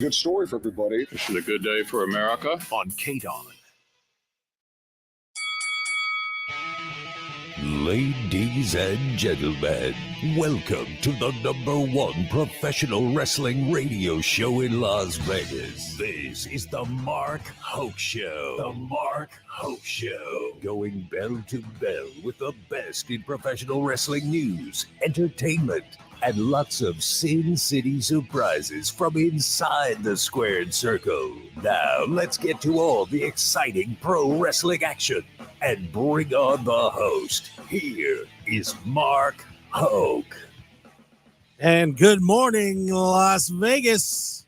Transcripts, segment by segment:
Good story for everybody. Wishing a good day for America on KDAWN. Ladies and gentlemen, welcome to the #1 professional wrestling radio show in Las Vegas. This is the Mark Hoke Show. The Mark Hoke Show. Going bell to bell with the best in professional wrestling news, entertainment, and lots of Sin City surprises from inside the squared circle. Now, let's get to all the exciting pro wrestling action and bring on the host. Here is Mark Hoke. And good morning, Las Vegas.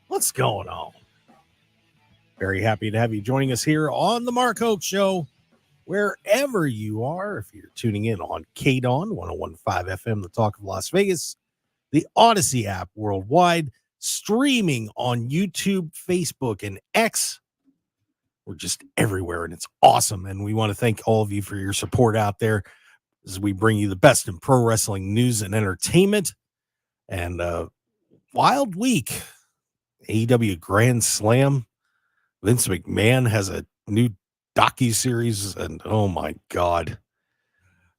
What's going on? Very happy to have you joining us here on the Mark Hoke Show. Wherever you are, if you're tuning in on KDAWN 101.5 FM, the Talk of Las Vegas, the Odyssey app worldwide, streaming on YouTube, Facebook, and X. We're just everywhere, and it's awesome. And we want to thank all of you for your support out there as we bring you the best in pro wrestling news and entertainment. And wild week, AEW Grand Slam. Vince McMahon has a new docu-series, and oh my God.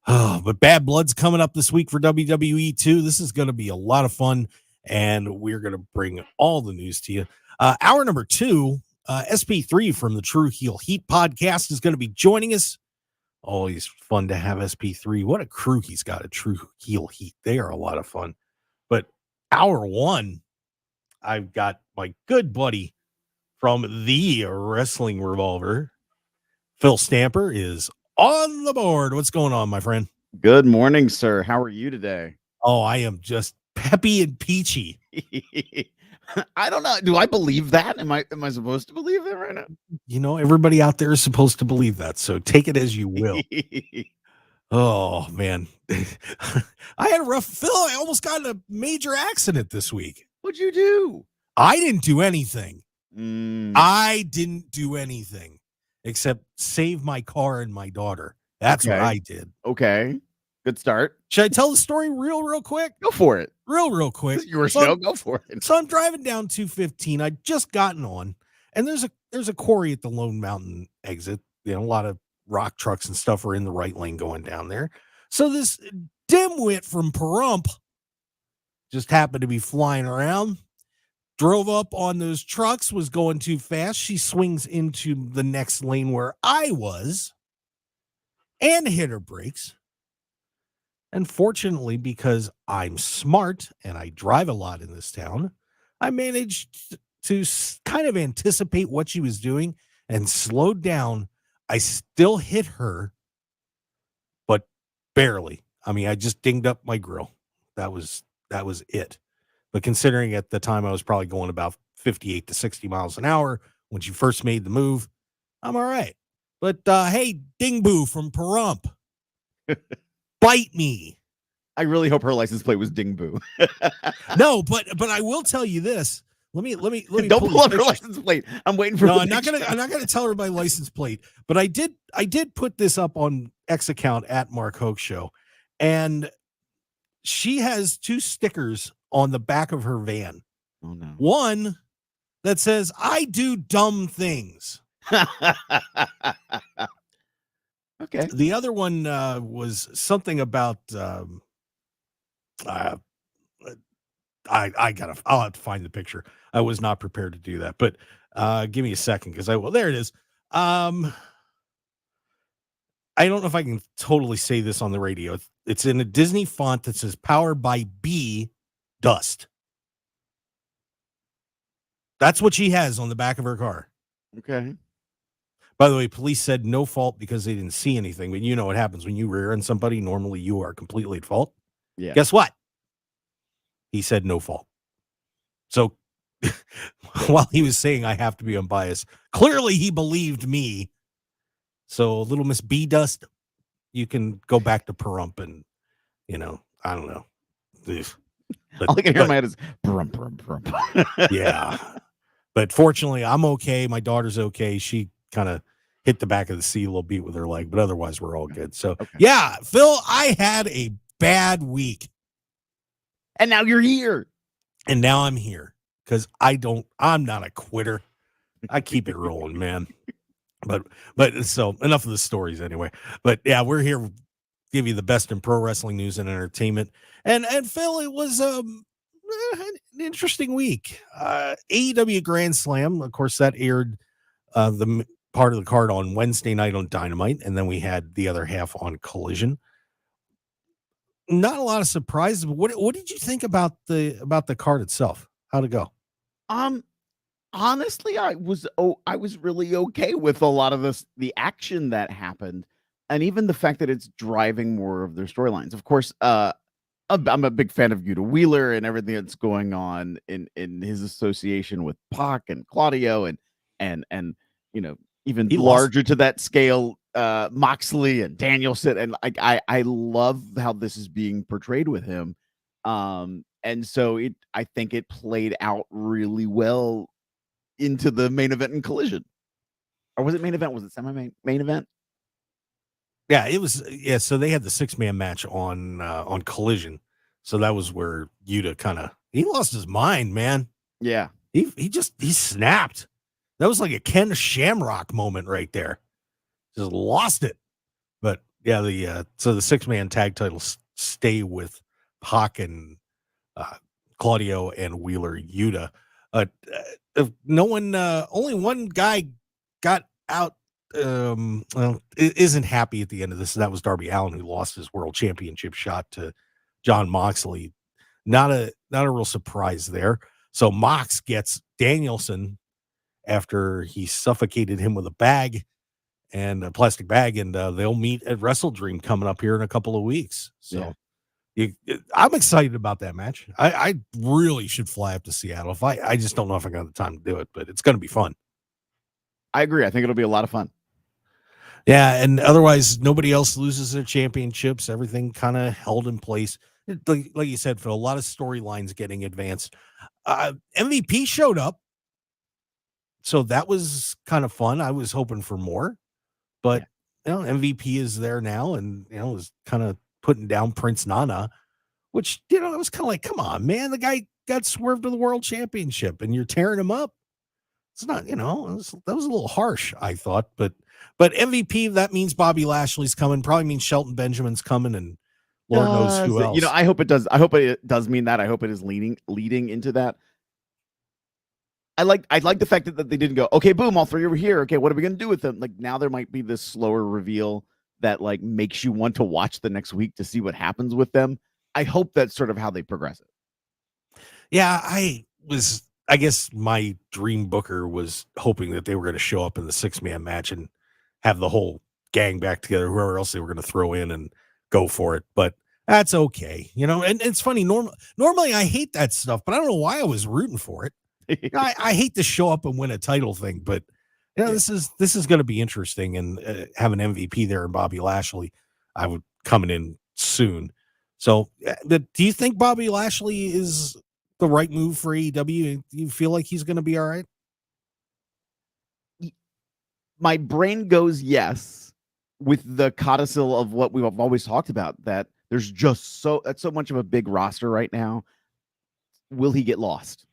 Oh, but Bad Blood's coming up this week for WWE too. This is going to be a lot of fun, and we're going to bring all the news to you. Hour number 2, SP3 from the True Heel Heat podcast is going to be joining us. Always fun to have SP3. What a crew he's got at True Heel Heat. They are a lot of fun. But hour 1, I've got my good buddy from the Wrestling Revolver, Phil Stamper, is on the board. What's going on, my friend? Good morning, sir. How are you today? Oh, I am just peppy and peachy. I don't know. Do I believe that? Am I supposed to believe that right now? You know, everybody out there is supposed to believe that, so take it as you will. Oh, man. I had a rough Phil. I almost got in a major accident this week. What'd you do? I didn't do anything. Mm. I didn't do anything except save my car and my daughter. That's what I did. Okay. Good start. Should I tell the story real quick? Go for it. Real quick. This is your show. Go for it. So I'm driving down 215. I'd just gotten on, and there's a quarry at the Lone Mountain exit. You know, a lot of rock trucks and stuff are in the right lane going down there. So this dimwit from Pahrump just happened to be flying around, drove up on those trucks, was going too fast. She swings into the next lane where I was and hit her brakes. And fortunately, because I'm smart and I drive a lot in this town, I managed to kind of anticipate what she was doing and slowed down. I still hit her, but barely. I mean, I just dinged up my grill. That was it. But considering at the time I was probably going about 58 to 60 miles an hour when she first made the move, I'm all right. But hey, Dingboo from Pahrump, bite me. I really hope her license plate was Dingboo. No, but I will tell you this. Let me Don't pull up her license plate. I'm waiting for. No, I'm not gonna tell her my license plate. But I did put this up on X account at Mark Hoke Show, and she has 2 stickers on the back of her van. Oh no. One that says, "I do dumb things." Okay. The other one was something about I'll have to find the picture. I was not prepared to do that, but give me a second because I will. There it is. I don't know if I can totally say this on the radio. It's in a Disney font that says "Powered by B Dust." That's what she has on the back of her car. Okay. By the way, police said no fault because they didn't see anything. But you know what happens when you rear end somebody. Normally you are completely at fault. Yeah. Guess what? He said no fault. So while he was saying I have to be unbiased, clearly he believed me. So little Miss B Dust, you can go back to Pahrump and, you know, I don't know. But, all I can hear in my head is brum. Yeah. But fortunately, I'm okay. My daughter's okay. She kind of hit the back of the seat a little bit with her leg, but otherwise we're all good. So, yeah, Phil, I had a bad week. And now you're here. And now I'm here because I'm not a quitter. I keep it rolling, man. But so enough of the stories anyway. But yeah, we're here to give you the best in pro wrestling news and entertainment. And Phil, it was an interesting week. AEW Grand Slam, of course, that aired the part of the card on Wednesday night on Dynamite, and then we had the other half on Collision. Not a lot of surprises, but what did you think about the card itself? How'd it go? Honestly, I was really okay with a lot of the action that happened, and even the fact that it's driving more of their storylines. Of course, I'm a big fan of Yuta Wheeler and everything that's going on in his association with Pac and Claudio and even He larger to that scale, Moxley and Danielson, and I love how this is being portrayed with him. And so I think it played out really well into the main event and Collision. Or was it main event? Was it main event? Yeah, it was. Yeah, so they had the 6-man match on Collision. So that was where Yuta he lost his mind, man. Yeah. He snapped. That was like a Ken Shamrock moment right there. Just lost it. But yeah, so the 6-man tag titles stay with Pac and Claudio and Wheeler Yuta. No one, only one guy got out. Isn't happy at the end of this. And that was Darby Allin, who lost his world championship shot to John Moxley. Not a real surprise there. So Mox gets Danielson after he suffocated him with a bag and a plastic bag, and they'll meet at Wrestle Dream coming up here in a couple of weeks. So I'm excited about that match. I really should fly up to Seattle. I just don't know if I got the time to do it, but it's going to be fun. I agree. I think it'll be a lot of fun. Yeah, and otherwise, nobody else loses their championships. Everything kind of held in place. Like you said, Phil, a lot of storylines getting advanced. MVP showed up, so that was kind of fun. I was hoping for more, but MVP is there now, and is kind of putting down Prince Nana, which it was kind of like, come on, man, the guy got swerved to the world championship, and you're tearing him up. It's not, that was a little harsh, I thought, but MVP, that means Bobby Lashley's coming, probably means Shelton Benjamin's coming, and Lord knows who else. I hope it does. I hope it does mean that. I hope it is leading into that. I like the fact that they didn't go, okay, boom, all three over here. Okay, what are we going to do with them? Like, now there might be this slower reveal that like makes you want to watch the next week to see what happens with them. I hope that's sort of how they progress it. Yeah, I guess my dream booker was hoping that they were going to show up in the 6-man match and have the whole gang back together, whoever else they were going to throw in and go for it. But that's okay. And it's funny. Normally I hate that stuff, but I don't know why I was rooting for it. I hate to show up and win a title thing, but this is going to be interesting, and have an MVP there in Bobby Lashley. I would coming in soon. So, do you think Bobby Lashley is the right move for AEW? Do you feel like he's going to be all right? My brain goes yes, with the codicil of what we've always talked about, that there's just so much of a big roster right now. Will he get lost?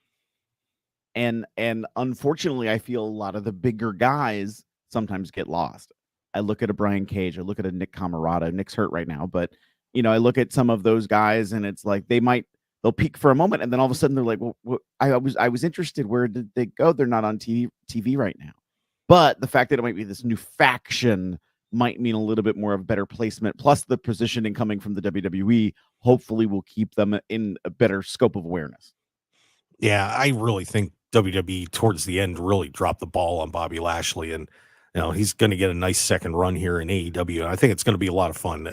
And unfortunately, I feel a lot of the bigger guys sometimes get lost. I look at a Brian Cage, I look at a Nick Camarada. Nick's hurt right now, but I look at some of those guys, and it's like they'll peak for a moment, and then all of a sudden they're like, well, I was interested. Where did they go? They're not on TV right now. But the fact that it might be this new faction might mean a little bit more of better placement. Plus, the positioning coming from the WWE hopefully will keep them in a better scope of awareness. Yeah, I really think WWE towards the end really dropped the ball on Bobby Lashley, and he's going to get a nice second run here in AEW. And I think it's going to be a lot of fun.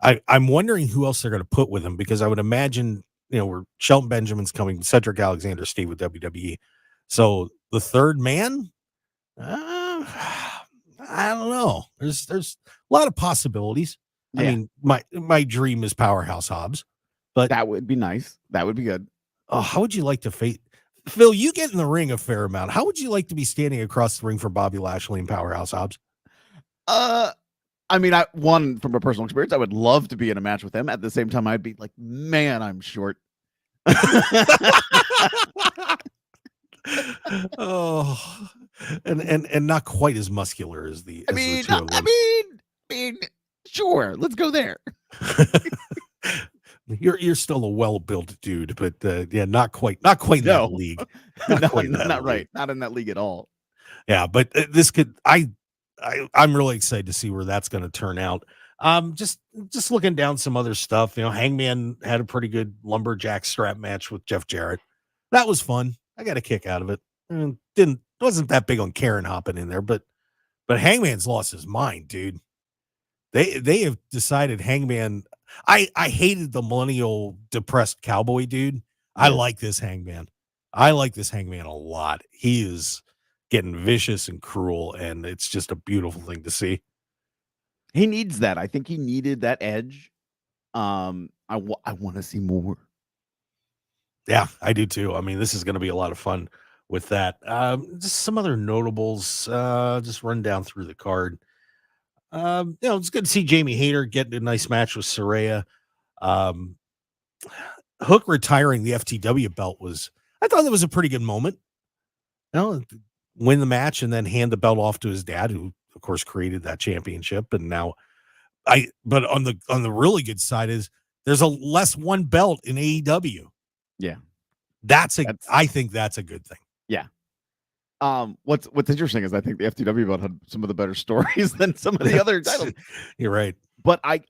I'm wondering who else they're going to put with him, because I would imagine where Shelton Benjamin's coming, Cedric Alexander stayed with WWE, so the third man, I don't know. There's a lot of possibilities. Yeah. I mean, my dream is Powerhouse Hobbs, but that would be nice. That would be good. Oh, how would you like to face Phil? You get in the ring a fair amount. How would you like to be standing across the ring for Bobby Lashley and Powerhouse Hobbs? I mean, from a personal experience, I would love to be in a match with him. At the same time, I'd be like, man, I'm short. Oh, and not quite as muscular as the two of them. I mean, sure, let's go there. You're still a well-built dude, but yeah, not quite in that No. league. Not quite in that Not league. right. Not in that league at all. Yeah, but this could I'm really excited to see where that's going to turn out. Just looking down some other stuff, Hangman had a pretty good lumberjack strap match with Jeff Jarrett. That was fun. I got a kick out of it. Wasn't that big on Karen hopping in there, but Hangman's lost his mind, dude. They have decided Hangman. I hated the millennial depressed cowboy dude. I Yeah. like this Hangman. I like this Hangman a lot. He is getting vicious and cruel, and it's just a beautiful thing to see. He needs that. I think he needed that edge. I want to see more. Yeah, I do too. I mean, this is going to be a lot of fun with that. Just some other notables. Just run down through the card. It's good to see Jamie Hayter getting a nice match with Saraya. Hook retiring the FTW belt I thought that was a pretty good moment. Win the match and then hand the belt off to his dad, who of course created that championship. And now but on the really good side is there's a less one belt in AEW. Yeah. I think that's a good thing. Yeah. What's interesting is I think the FTW belt had some of the better stories than some of the other titles. You're right. But I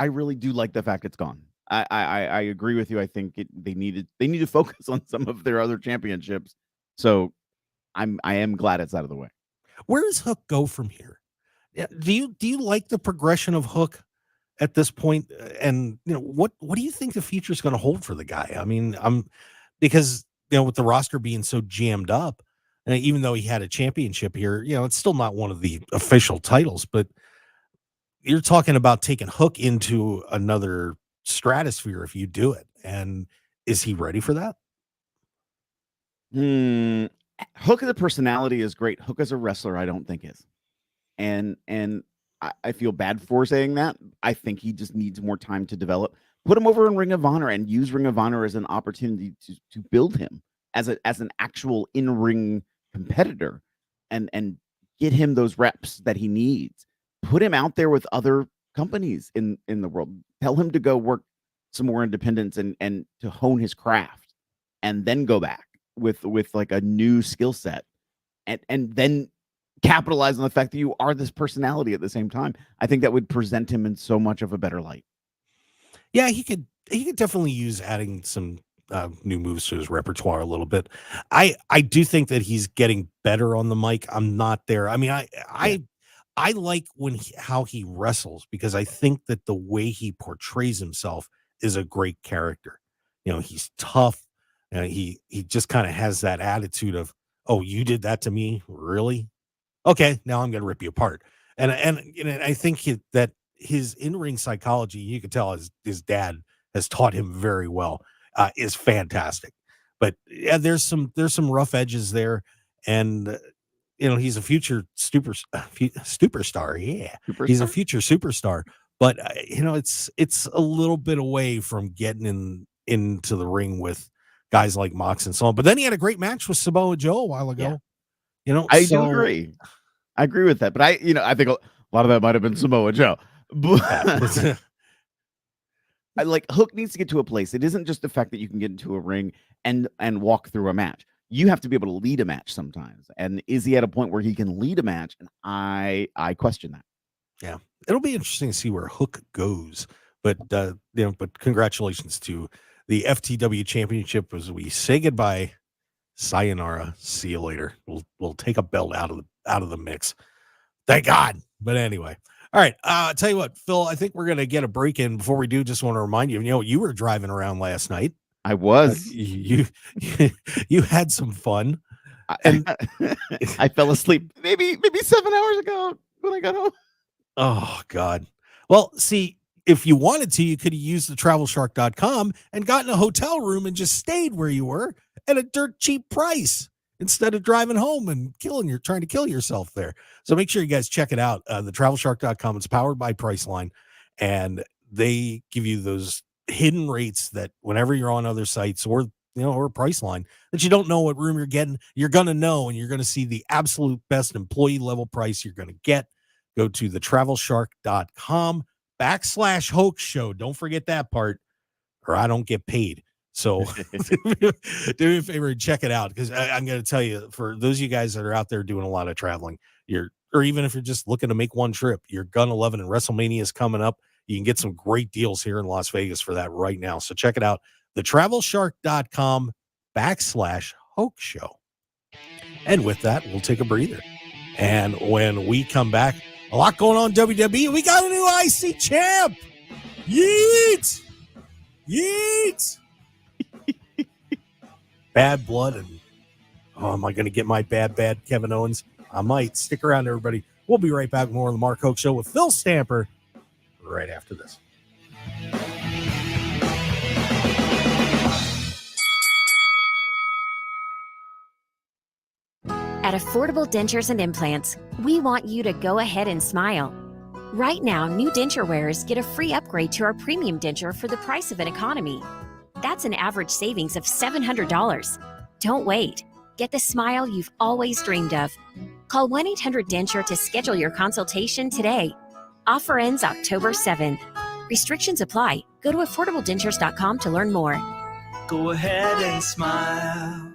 really do like the fact it's gone. I agree with you. I think they need to focus on some of their other championships. So I am glad it's out of the way. Where does Hook go from here? Do you like the progression of Hook at this point? And what do you think the future is going to hold for the guy? I mean, because with the roster being so jammed up, and even though he had a championship here, it's still not one of the official titles, but you're talking about taking Hook into another stratosphere if you do it. And is he ready for that? Hook as a personality is great. Hook as a wrestler, I don't think is. And I feel bad for saying that. I think he just needs more time to develop. Put him over in Ring of Honor and use Ring of Honor as an opportunity to build him as an actual in-ring competitor and get him those reps that he needs. Put him out there with other companies in the world. Tell him to go work some more independence and to hone his craft, and then go back with like a new skill set, and then capitalize on the fact that you are this personality at the same time. I think that would present him in so much of a better light. Yeah, he could definitely use adding some new moves to his repertoire a little bit. I do think that he's getting better on the mic. I'm not there. I mean, I like how he wrestles, because I think that the way he portrays himself is a great character. He's tough. He just kind of has that attitude of, oh, you did that to me? Really? Okay, now I'm going to rip you apart. And I think that his in-ring psychology, you can tell his dad has taught him very well, is fantastic. But yeah, there's some rough edges there, and he's a future superstar. Yeah, he's a future superstar. But it's a little bit away from getting into the ring with guys like Mox and so on. But then he had a great match with Samoa Joe a while ago. Yeah. I do agree. I agree with that. But I think a lot of that might have been Samoa Joe. I like Hook needs to get to a place. It isn't just the fact that you can get into a ring and walk through a match. You have to be able to lead a match sometimes. And is he at a point where he can lead a match? And I question that. Yeah, it'll be interesting to see where Hook goes. But but congratulations to the FTW Championship as we say goodbye. Sayonara. See you later. We'll take a belt out of the mix. Thank God. But anyway. All right. I'll tell you what, Phil, I think we're going to get a break in. Before we do, just want to remind you, you were driving around last night. I was. You had some fun. And I fell asleep maybe 7 hours ago when I got home. Oh, God. Well, see, if you wanted to, you could have used the travelshark.com and gotten a hotel room and just stayed where you were at a dirt cheap price instead of driving home and trying to kill yourself there. So make sure you guys check it out. The travelshark.com. It's powered by Priceline, and they give you those hidden rates that whenever you're on other sites or or Priceline, that you don't know what room you're getting. You're going to know, and you're going to see the absolute best employee level price you're going to get. Go to thetravelshark.com/Hoke show. Don't forget that part, or I don't get paid. So do me a favor and check it out, because I'm going to tell you, for those of you guys that are out there doing a lot of traveling, or even if you're just looking to make one trip, you're going to love it. And WrestleMania is coming up. You can get some great deals here in Las Vegas for that right now. So check it out. thetravelshark.com/Hoke show. And with that, we'll take a breather. And when we come back, a lot going on in WWE. We got a new IC champ. Yeet! Yeet! Bad blood. And am I going to get my bad Kevin Owens? I might. Stick around, everybody. We'll be right back. More on the Mark Hoke Show with Phil Stamper right after this. At Affordable Dentures and Implants, we want you to go ahead and smile. Right now, new denture wearers get a free upgrade to our premium denture for the price of an economy. That's an average savings of $700. Don't wait. Get the smile you've always dreamed of. Call 1-800-DENTURE to schedule your consultation today. Offer ends October 7th. Restrictions apply. Go to affordabledentures.com to learn more. Go ahead and smile.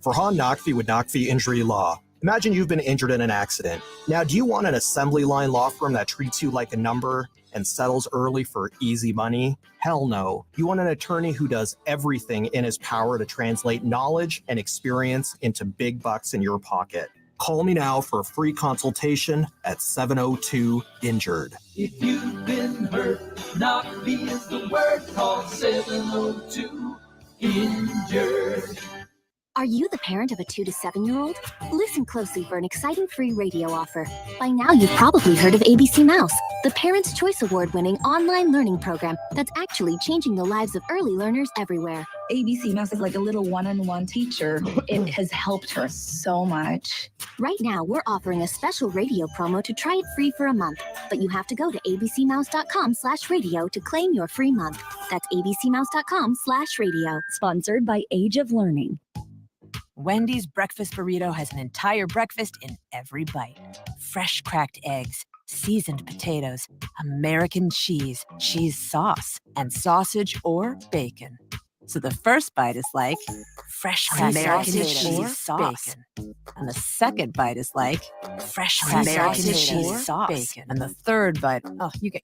Farhan Naqvi with Naqvi Injury Law. Imagine you've been injured in an accident. Now, do you want an assembly line law firm that treats you like a number and settles early for easy money? Hell no. You want an attorney who does everything in his power to translate knowledge and experience into big bucks in your pocket. Call me now for a free consultation at 702-INJURED. If you've been hurt, Naqvi is the word. Call 702-INJURED. Are you the parent of a 2 to 7-year-old? Listen closely for an exciting free radio offer. By now, you've probably heard of ABC Mouse, the Parents' Choice Award-winning online learning program that's actually changing the lives of early learners everywhere. ABC Mouse is like a little one-on-one teacher. It has helped her so much. Right now, we're offering a special radio promo to try it free for a month, but you have to go to abcmouse.com/radio to claim your free month. That's abcmouse.com/radio. Sponsored by Age of Learning. Wendy's breakfast burrito has an entire breakfast in every bite. Fresh cracked eggs, seasoned potatoes, American cheese, cheese sauce, and sausage or bacon. So the first bite is like fresh cracked American cheese sauce. Bacon. And the second bite is like fresh American cheese sauce. Bacon. And the third bite, you get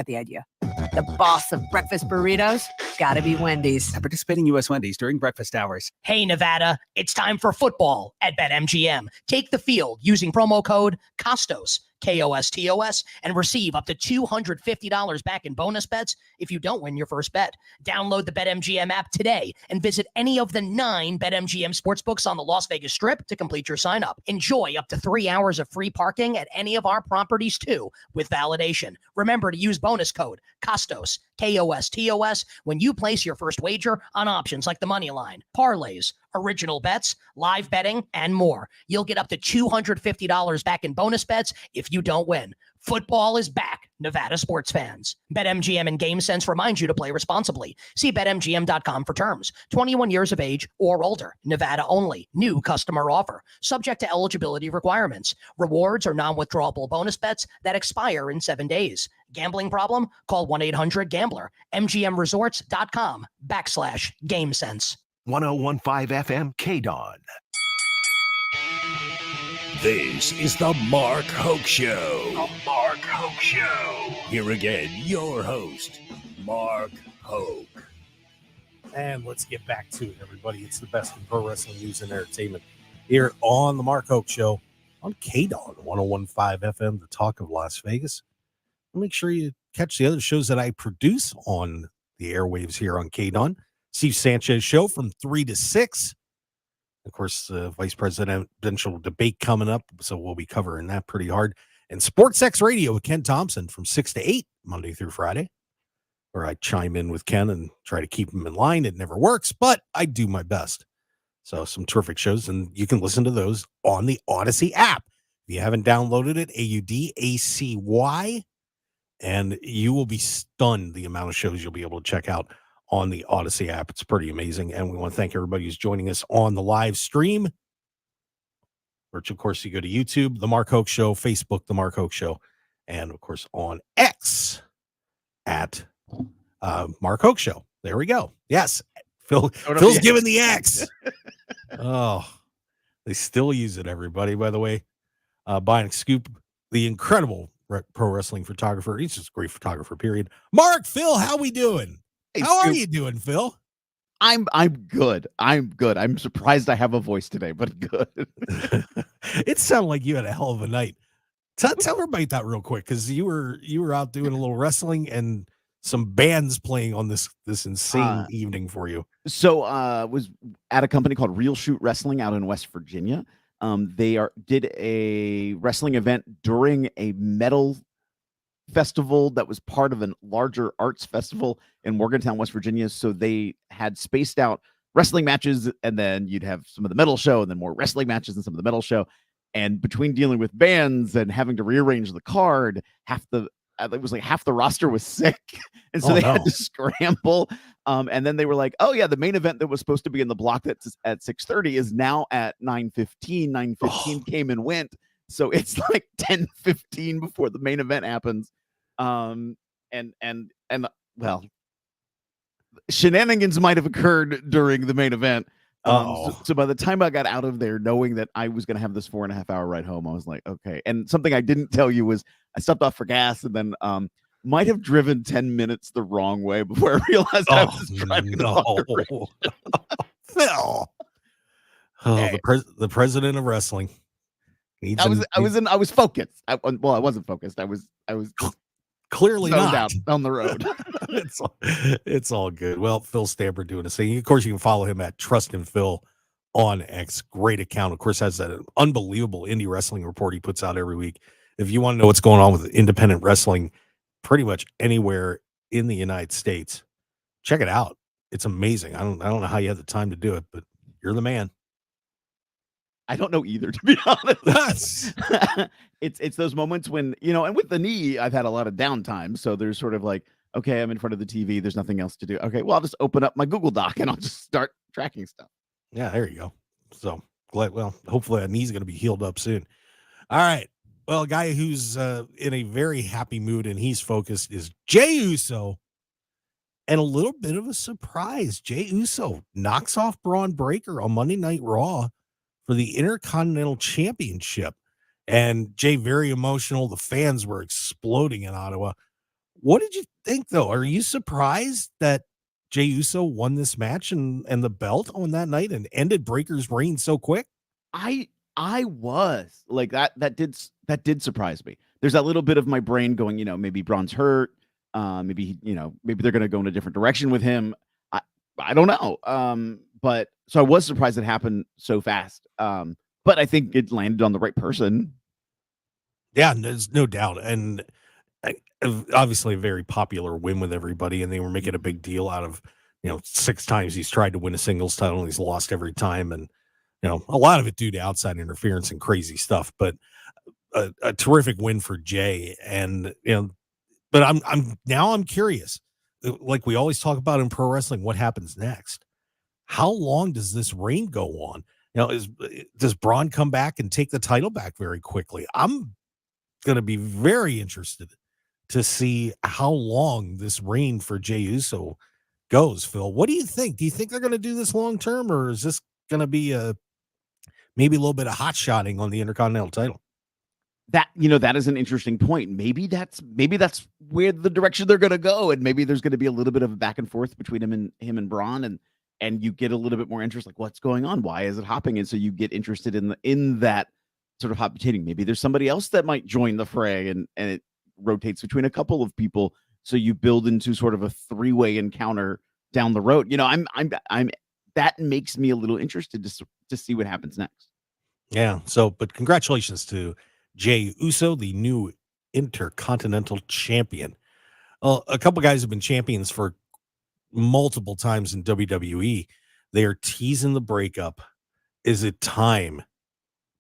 the idea. The boss of breakfast burritos, gotta be Wendy's. At participating U.S. Wendy's during breakfast hours. Hey, Nevada, it's time for football at BetMGM. Take the field using promo code KOSTOS, KOSTOS, and receive up to $250 back in bonus bets if you don't win your first bet. Download the BetMGM app today and visit any of the 9 BetMGM sportsbooks on the Las Vegas Strip to complete your sign up. Enjoy up to 3 hours of free parking at any of our properties too, with validation. Remember to use bonus code KOSTOS, KOSTOS, when you place your first wager on options like the money line, parlays, original bets, live betting, and more. You'll get up to $250 back in bonus bets if you don't win. Football is back, Nevada sports fans. BetMGM and GameSense remind you to play responsibly. See BetMGM.com for terms. 21 years of age or older. Nevada only. New customer offer. Subject to eligibility requirements. Rewards are non-withdrawable bonus bets that expire in 7 days. Gambling problem? Call 1-800-GAMBLER. MGMResorts.com/GameSense. 1015 FM KDAWN. This is the Mark Hoke Show. The Mark Hoke Show. Here again, your host, Mark Hoke. And let's get back to it, everybody. It's the best in pro wrestling news and entertainment here on the Mark Hoke Show on KDAWN 1015 FM, the talk of Las Vegas. Make sure you catch the other shows that I produce on the airwaves here on KDAWN. Steve Sanchez Show from 3 to 6. Of course, vice presidential debate coming up, so we'll be covering that pretty hard. And Sports X Radio with Ken Thompson from 6 to 8, Monday through Friday, where I chime in with Ken and try to keep him in line. It never works, but I do my best. So some terrific shows, and you can listen to those on the Odyssey app. If you haven't downloaded it, AUDACY, and you will be stunned the amount of shows you'll be able to check out on the Odyssey app. It's pretty amazing. And we want to thank everybody who's joining us on the live stream, which, of course, you go to YouTube, The Mark Hoke Show, Facebook, The Mark Hoke Show, and, of course, on X at Mark Hoke Show. There we go. Yes, Phil's giving the X. Oh, they still use it, everybody, by the way. Bionic Scoop, the incredible pro wrestling photographer. He's just a great photographer, period. Mark, Phil, how we doing? Hey, how Scoop. are you doing, Phil? I'm good. I'm good. I'm surprised I have a voice today, but good. It sounded like you had a hell of a night. Tell everybody that real quick, because you were out doing a little wrestling and some bands playing on this insane evening for you. So was at a company called Real Shoot Wrestling out in West Virginia. They did a wrestling event during a metal festival that was part of a larger arts festival in Morgantown, West Virginia. So they had spaced out wrestling matches, and then you'd have some of the metal show, and then more wrestling matches and some of the metal show. And between dealing with bands and having to rearrange the card, half the roster was sick, and so had to scramble. And then they were like, "Oh yeah, the main event that was supposed to be in the block that's at 6:30 is now at 9:15." 9:15 came and went, so it's like 10:15 before the main event happens. And well, shenanigans might have occurred during the main event. So by the time I got out of there, knowing that I was going to have this 4.5 hour ride home, I was like, okay. And something I didn't tell you was I stopped off for gas, and then might have driven 10 minutes the wrong way before I realized I was driving the wrong direction. Phil. Hey. The president of wrestling. I was focused. I wasn't focused. I was clearly not out on the road. It's all good. Well, Phil Stamper doing his thing. Of course, you can follow him at Trust in Phil on X. Great account. Of course, has that unbelievable indie wrestling report he puts out every week. If you want to know what's going on with independent wrestling, pretty much anywhere in the United States, check it out. It's amazing. I don't know how you have the time to do it, but you're the man. I don't know either, to be honest. It's those moments when, and with the knee, I've had a lot of downtime. So there's sort of like, okay, I'm in front of the TV. There's nothing else to do. Okay, well, I'll just open up my Google Doc and I'll just start tracking stuff. Yeah, there you go. So glad. Well, hopefully that knee's going to be healed up soon. All right. Well, a guy who's in a very happy mood and he's focused is Jey Uso. And a little bit of a surprise. Jey Uso knocks off Braun Breaker on Monday Night Raw for the Intercontinental Championship. And Jay, very emotional. The fans were exploding in Ottawa. What did you think, though? Are you surprised that Jey Uso won this match and the belt on that night and ended Breaker's reign so quick? I was like that did surprise me. There's that little bit of my brain going, maybe Braun's hurt. Maybe they're going to go in a different direction with him. I don't know. But so I was surprised it happened so fast. But I think it landed on the right person. Yeah, there's no doubt. And obviously a very popular win with everybody. And they were making a big deal out of, 6 times he's tried to win a singles title and he's lost every time. And, a lot of it due to outside interference and crazy stuff, but a terrific win for Jay. And, but I'm curious, like we always talk about in pro wrestling, what happens next? How long does this reign go on? Does Braun come back and take the title back very quickly? I'm going to be very interested to see how long this reign for Jey Uso goes. Phil, what do you think? Do you think they're going to do this long term, or is this going to be maybe a little bit of hot shotting on the Intercontinental title? That is an interesting point. Maybe that's where the direction they're going to go, and maybe there's going to be a little bit of a back and forth between him and Braun, and you get a little bit more interest, like what's going on, why is it hopping, and so you get interested in that sort of hot potatoing. Maybe there's somebody else that might join the fray, and it rotates between a couple of people, so you build into sort of a 3-way encounter down the road. I'm that makes me a little interested to see what happens next. Yeah. So, but congratulations to Jey Uso, the new Intercontinental Champion. A couple guys have been champions for multiple times in WWE. They are teasing the breakup. Is it time,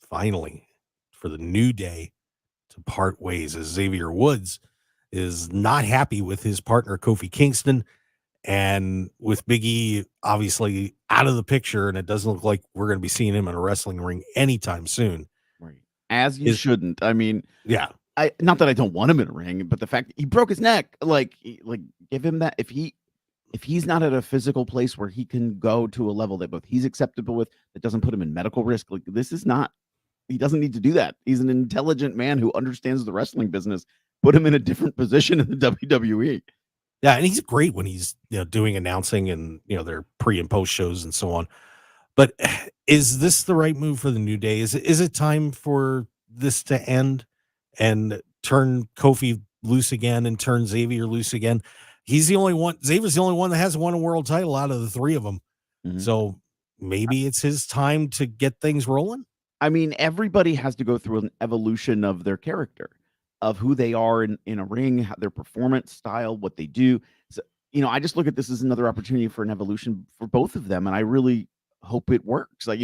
finally, for the New Day to part ways, as Xavier Woods is not happy with his partner, Kofi Kingston, And with Big E obviously out of the picture, and it doesn't look like we're going to be seeing him in a wrestling ring anytime soon. Right. As you shouldn't. I mean, yeah. Not that I don't want him in a ring, but the fact he broke his neck, like give him that. If he's not at a physical place where he can go to a level that both he's acceptable with, that doesn't put him in medical risk, like this is not. He doesn't need to do that. He's an intelligent man who understands the wrestling business. Put him in a different position in the WWE. Yeah, and he's great when he's doing announcing and their pre and post shows and so on. But is this the right move for the New Day? Is it time for this to end and turn Kofi loose again and turn Xavier loose again? He's the only one. Xavier's the only one that hasn't won a world title out of the three of them. Mm-hmm. So maybe it's his time to get things rolling. I mean, everybody has to go through an evolution of their character, of who they are in a ring, their performance style, what they do. So, I just look at this as another opportunity for an evolution for both of them. And I really hope it works. Like,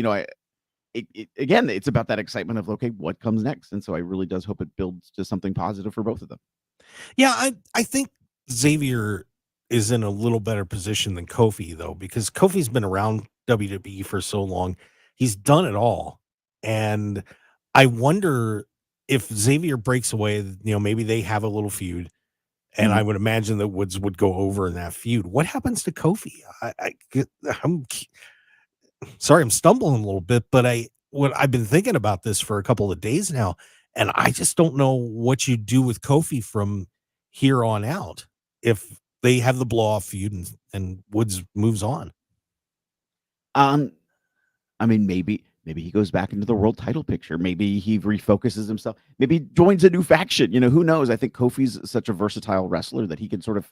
again, it's about that excitement of, okay, what comes next? And so I really does hope it builds to something positive for both of them. Yeah, I think Xavier is in a little better position than Kofi, though, because Kofi's been around WWE for so long. He's done it all. And I wonder if Xavier breaks away, maybe they have a little feud. And I would imagine that Woods would go over in that feud. What happens to Kofi? I'm sorry, I'm stumbling a little bit, but I've been thinking about this for a couple of days now, and I just don't know what you do with Kofi from here on out if they have the blow off feud and Woods moves on. I mean, maybe he goes back into the world title picture. Maybe he refocuses himself. Maybe he joins a new faction. Who knows? I think Kofi's such a versatile wrestler that he can sort of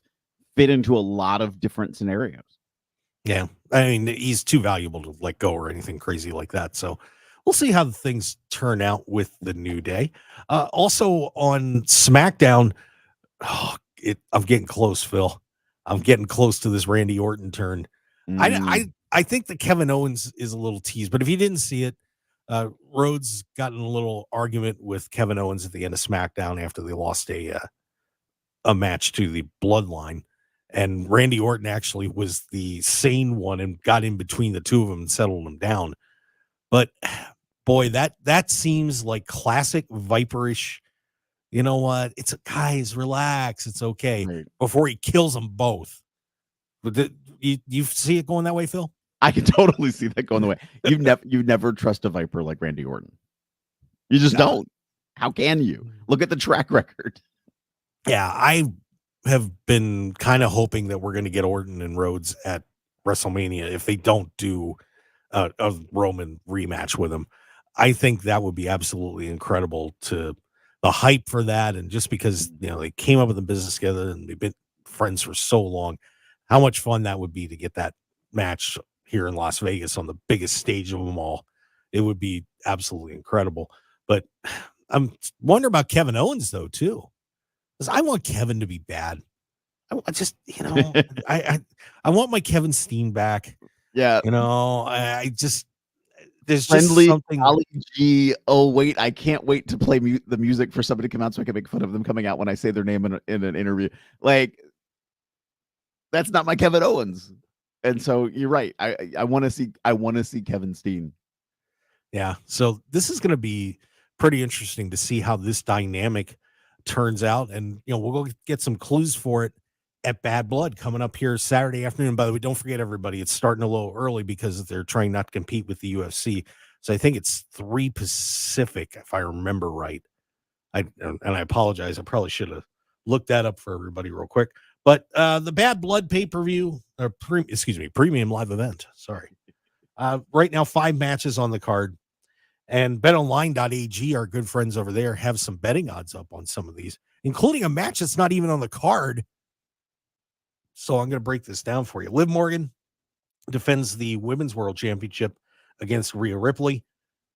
fit into a lot of different scenarios. Yeah. I mean, he's too valuable to let go or anything crazy like that. So we'll see how things turn out with the New Day. Also on SmackDown, I'm getting close, Phil. I'm getting close to this Randy Orton turn. I think that Kevin Owens is a little teased, but if you didn't see it, Rhodes got in a little argument with Kevin Owens at the end of SmackDown after they lost a match to the Bloodline. And Randy Orton actually was the sane one and got in between the two of them and settled them down. But boy, that seems like classic Viperish. You know what? It's guys, relax. It's okay. Right. Before he kills them both. But you see it going that way, Phil? I can totally see that going the way. You've never trust a Viper like Randy Orton. You just don't. How can you? Look at the track record. Yeah, I have been kind of hoping that we're going to get Orton and Rhodes at WrestleMania if they don't do a Roman rematch with him. I think that would be absolutely incredible to the hype for that. And just because, they came up in the business together and they've been friends for so long, how much fun that would be to get that match here in Las Vegas on the biggest stage of them all. It would be absolutely incredible. But I'm wondering about Kevin Owens though, too. Because I want Kevin to be bad. I just, I want my Kevin Steen back. Yeah. I just, there's friendly, just something. Ollie G. Oh, wait, I can't wait to play the music for somebody to come out so I can make fun of them coming out when I say their name in an interview. Like, that's not my Kevin Owens. And so you're right. I want to see Kevin Steen. Yeah. So this is going to be pretty interesting to see how this dynamic turns out. And, we'll go get some clues for it at Bad Blood coming up here Saturday afternoon. By the way, don't forget, everybody, it's starting a little early because they're trying not to compete with the UFC. So I think it's 3 Pacific, if I remember right. I apologize. I probably should have looked that up for everybody real quick. But the Bad Blood pay-per-view, or premium live event. Sorry. Right now, 5 matches on the card. And betonline.ag, our good friends over there, have some betting odds up on some of these, including a match that's not even on the card. So I'm going to break this down for you. Liv Morgan defends the Women's World Championship against Rhea Ripley.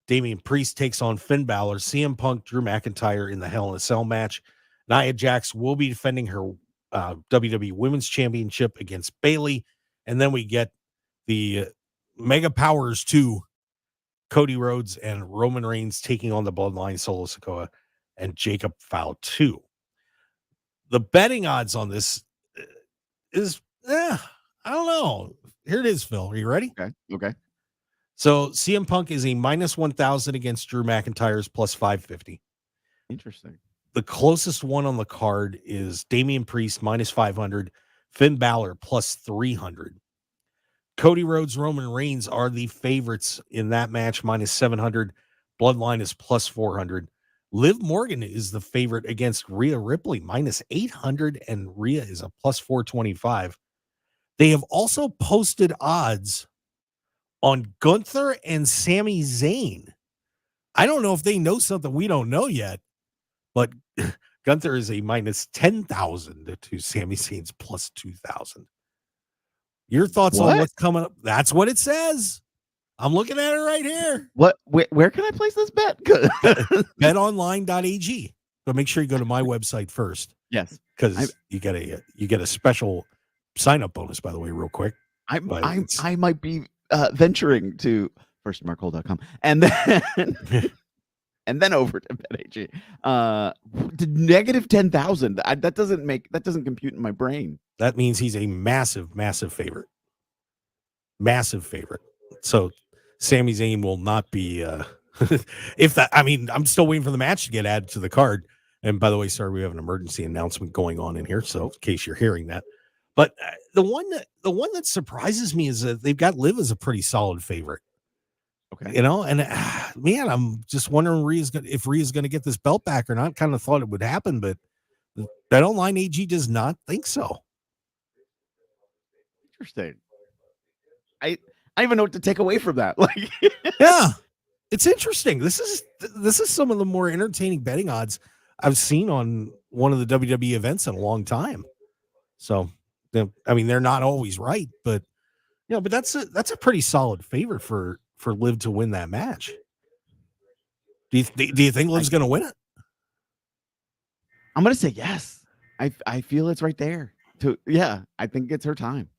Damian Priest takes on Finn Balor. CM Punk, Drew McIntyre in the Hell in a Cell match. Nia Jax will be defending her WWE Women's Championship against Bayley. And then we get the Mega Powers 2, Cody Rhodes and Roman Reigns taking on the Bloodline, Solo Sikoa and Jacob Fale 2. The betting odds on this is I don't know. Here it is, Phil. Are you ready? Okay. So CM Punk is a minus 1,000 against Drew McIntyre's plus 550. Interesting. The closest one on the card is Damian Priest minus 500, Finn Balor plus 300. Cody Rhodes, Roman Reigns are the favorites in that match, minus 700. Bloodline is plus 400. Liv Morgan is the favorite against Rhea Ripley, minus 800, and Rhea is a plus 425. They have also posted odds on Gunther and Sami Zayn. I don't know if they know something we don't know yet, but Gunther is a minus 10,000 to Sami Zayn's plus 2,000. Your thoughts on what's coming up? That's what it says. I'm looking at it right here. What? Where can I place this bet? BetOnline.ag. But make sure you go to my website first. Yes, because you get a special sign up bonus. By the way, real quick. I might be venturing to firstmarkhole.com and then over to BetAG. To negative 10,000. That doesn't compute in my brain. That means he's a massive favorite. Massive favorite. So Sami Zayn will not be I'm still waiting for the match to get added to the card. And by the way, sorry, we have an emergency announcement going on in here, so in case you're hearing that. But the one that surprises me is that they've got Liv as a pretty solid favorite. Okay. And man, I'm just wondering if Rhea's going to get this belt back or not. Kind of thought it would happen, but BetOnline AG does not think so. Interesting. I don't even know what to take away from that. Like, yeah, it's interesting. This is some of the more entertaining betting odds I've seen on one of the WWE events in a long time. So, they're not always right, but that's a pretty solid favorite for Liv to win that match. Do you think Liv's going to win it? I'm going to say yes. I feel it's right there. I think it's her time.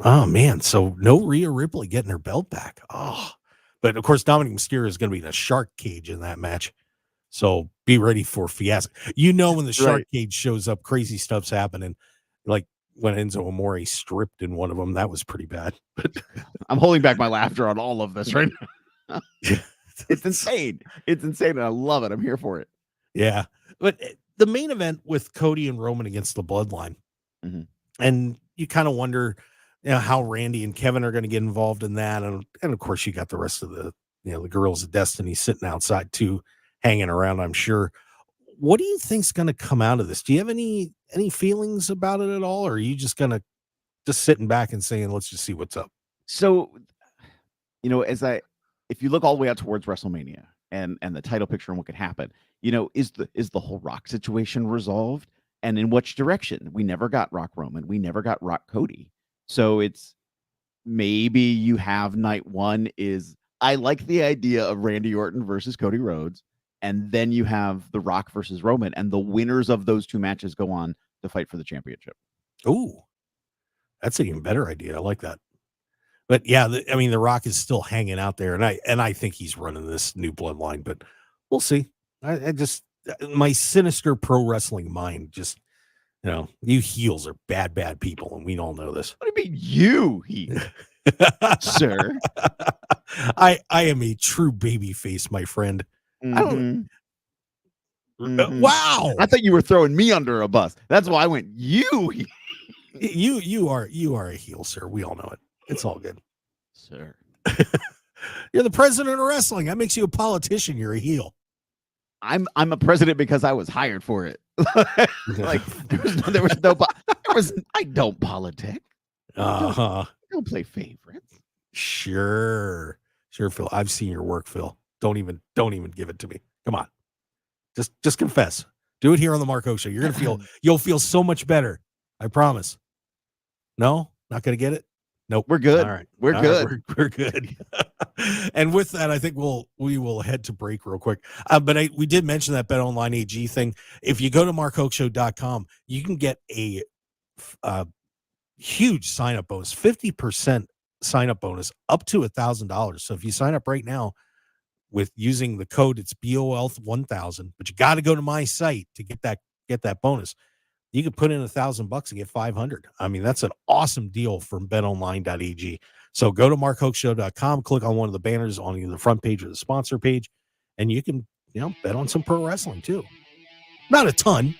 Oh man, so no Rhea Ripley getting her belt back. Oh, but of course Dominic Mysterio is going to be in a shark cage in that match. So be ready for fiasco. When the shark cage shows up, crazy stuff's happening. Like when Enzo Amore stripped in one of them, that was pretty bad. But I'm holding back my laughter on all of this right now. It's insane. It's insane, and I love it. I'm here for it. Yeah, but the main event with Cody and Roman against the Bloodline, and you kind of wonder, how Randy and Kevin are going to get involved in that, and of course you got the rest of the the Girls of Destiny sitting outside too, hanging around. I'm sure. What do you think's going to come out of this? Do you have any feelings about it at all, or are you just going to sitting back and saying, let's just see what's up? So, if you look all the way out towards WrestleMania and the title picture and what could happen, is the whole Rock situation resolved, and in which direction? We never got Rock Roman, we never got Rock Cody. So it's maybe you have night one is, I like the idea of Randy Orton versus Cody Rhodes, and then you have The Rock versus Roman, and the winners of those two matches go on to fight for the championship. Ooh, that's an even better idea. I like that. But yeah, The Rock is still hanging out there, and I think he's running this new bloodline, but we'll see. I just, my sinister pro wrestling mind just, you heels are bad people, and we all know this. What do you mean, you heel? Sir? I am a true baby face, my friend. I don't. Wow! I thought you were throwing me under a bus. That's why I went, you. You are a heel, sir. We all know it. It's all good, sir. You're the president of wrestling. That makes you a politician. You're a heel. I'm a president because I was hired for it. Like I don't politic. Don't play favorites. Sure, Phil. I've seen your work, Phil. Don't even give it to me. Come on, just confess. Do it here on the Mark Hoke Show. You'll feel so much better. I promise. No, not gonna get it. Nope. We're good. All right. We're good. Right, we're good. And with that, I think we will head to break real quick. But we did mention that BetOnline AG thing. If you go to markhokeshow.com, you can get a huge sign-up bonus, 50% sign-up bonus, up to $1,000. So if you sign up right now with using the code, it's BOL1000. But you got to go to my site to get that bonus. you could put in $1,000 and get 500. I mean, that's an awesome deal from betonline.ag. So go to markhokeshow.com, click on one of the banners on either the front page or the sponsor page, and you can, bet on some pro wrestling too. Not a ton,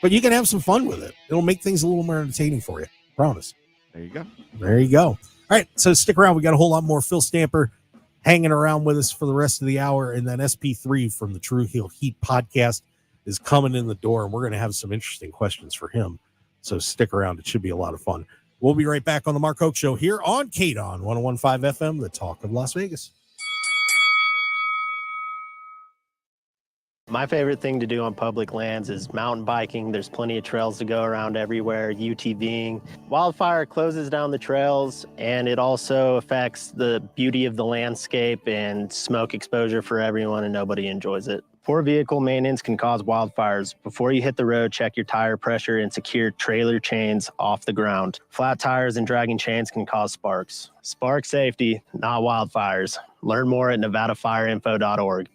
but you can have some fun with it. It'll make things a little more entertaining for you. Promise. There you go. There you go. All right, so stick around. We got a whole lot more. Phil Stamper hanging around with us for the rest of the hour, and then SP3 from the True Heel Heat podcast is coming in the door, and we're going to have some interesting questions for him. So stick around. It should be a lot of fun. We'll be right back on the Mark Hoke Show here on KDAWN 101.5 FM, the talk of Las Vegas. My favorite thing to do on public lands is mountain biking. There's plenty of trails to go around everywhere, UTVing. Wildfire closes down the trails, and it also affects the beauty of the landscape and smoke exposure for everyone, and nobody enjoys it. Poor vehicle maintenance can cause wildfires. Before you hit the road, check your tire pressure and secure trailer chains off the ground. Flat tires and dragging chains can cause sparks. Spark safety, not wildfires. Learn more at nevadafireinfo.org.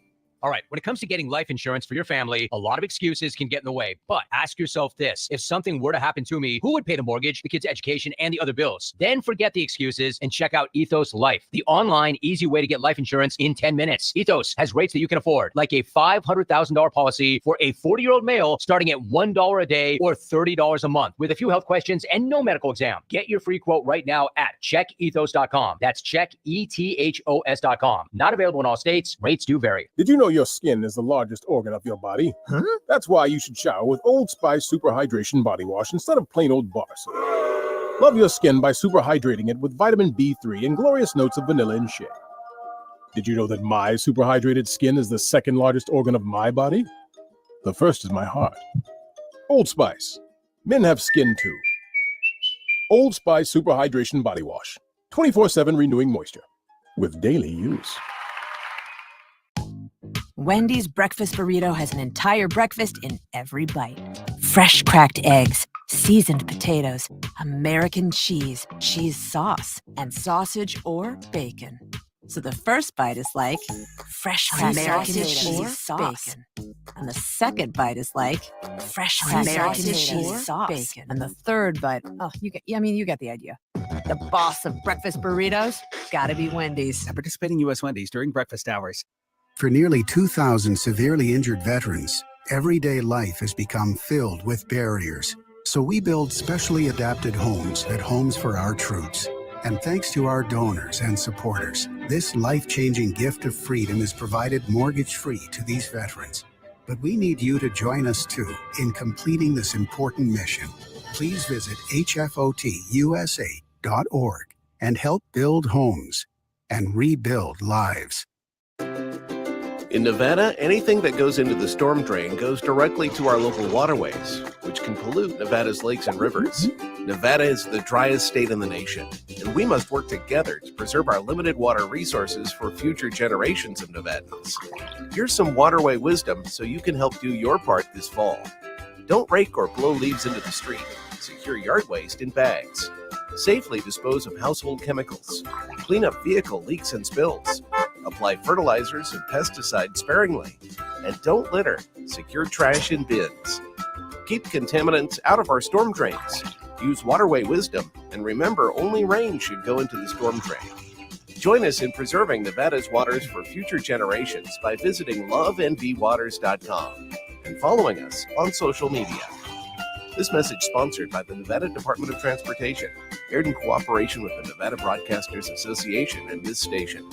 All right, when it comes to getting life insurance for your family, a lot of excuses can get in the way. But ask yourself this: if something were to happen to me, who would pay the mortgage, the kids' education, and the other bills? Then forget the excuses and check out Ethos Life, the online, easy way to get life insurance in 10 minutes. Ethos has rates that you can afford, like a $500,000 policy for a 40-year-old male starting at $1 a day or $30 a month, with a few health questions and no medical exam. Get your free quote right now at checkethos.com. That's checkethos.com. Not available in all states. Rates do vary. Did you know your skin is the largest organ of your body? Huh? That's why you should shower with Old Spice Super Hydration Body Wash instead of plain old bar soap. Love your skin by super hydrating it with vitamin B3 and glorious notes of vanilla and shea. Did you know that my super hydrated skin is the second largest organ of my body? The first is my heart. Old Spice. Men have skin too. Old Spice Super Hydration Body Wash. 24/7 renewing moisture with daily use. Wendy's breakfast burrito has an entire breakfast in every bite. Fresh cracked eggs, seasoned potatoes, American cheese, cheese sauce, and sausage or bacon. So the first bite is like fresh cracked American cheese sauce. Bacon. And the second bite is like fresh cracked American cheese sauce. Bacon. And the third bite, you get the idea. The boss of breakfast burritos, gotta be Wendy's. At participating U.S. Wendy's during breakfast hours. For nearly 2,000 severely injured veterans, everyday life has become filled with barriers. So we build specially adapted homes at Homes for Our Troops. And thanks to our donors and supporters, this life-changing gift of freedom is provided mortgage-free to these veterans. But we need you to join us too in completing this important mission. Please visit hfotusa.org and help build homes and rebuild lives. In Nevada, anything that goes into the storm drain goes directly to our local waterways, which can pollute Nevada's lakes and rivers. Nevada is the driest state in the nation, and we must work together to preserve our limited water resources for future generations of Nevadans. Here's some waterway wisdom so you can help do your part this fall. Don't rake or blow leaves into the street. Secure yard waste in bags. Safely dispose of household chemicals. Clean up vehicle leaks and spills. Apply fertilizers and pesticides sparingly. And don't litter. Secure trash in bins. Keep contaminants out of our storm drains. Use waterway wisdom, and remember, only rain should go into the storm drain. Join us in preserving Nevada's waters for future generations by visiting lovenvwaters.com and following us on social media. This message sponsored by the Nevada Department of Transportation, aired in cooperation with the Nevada Broadcasters Association and this station.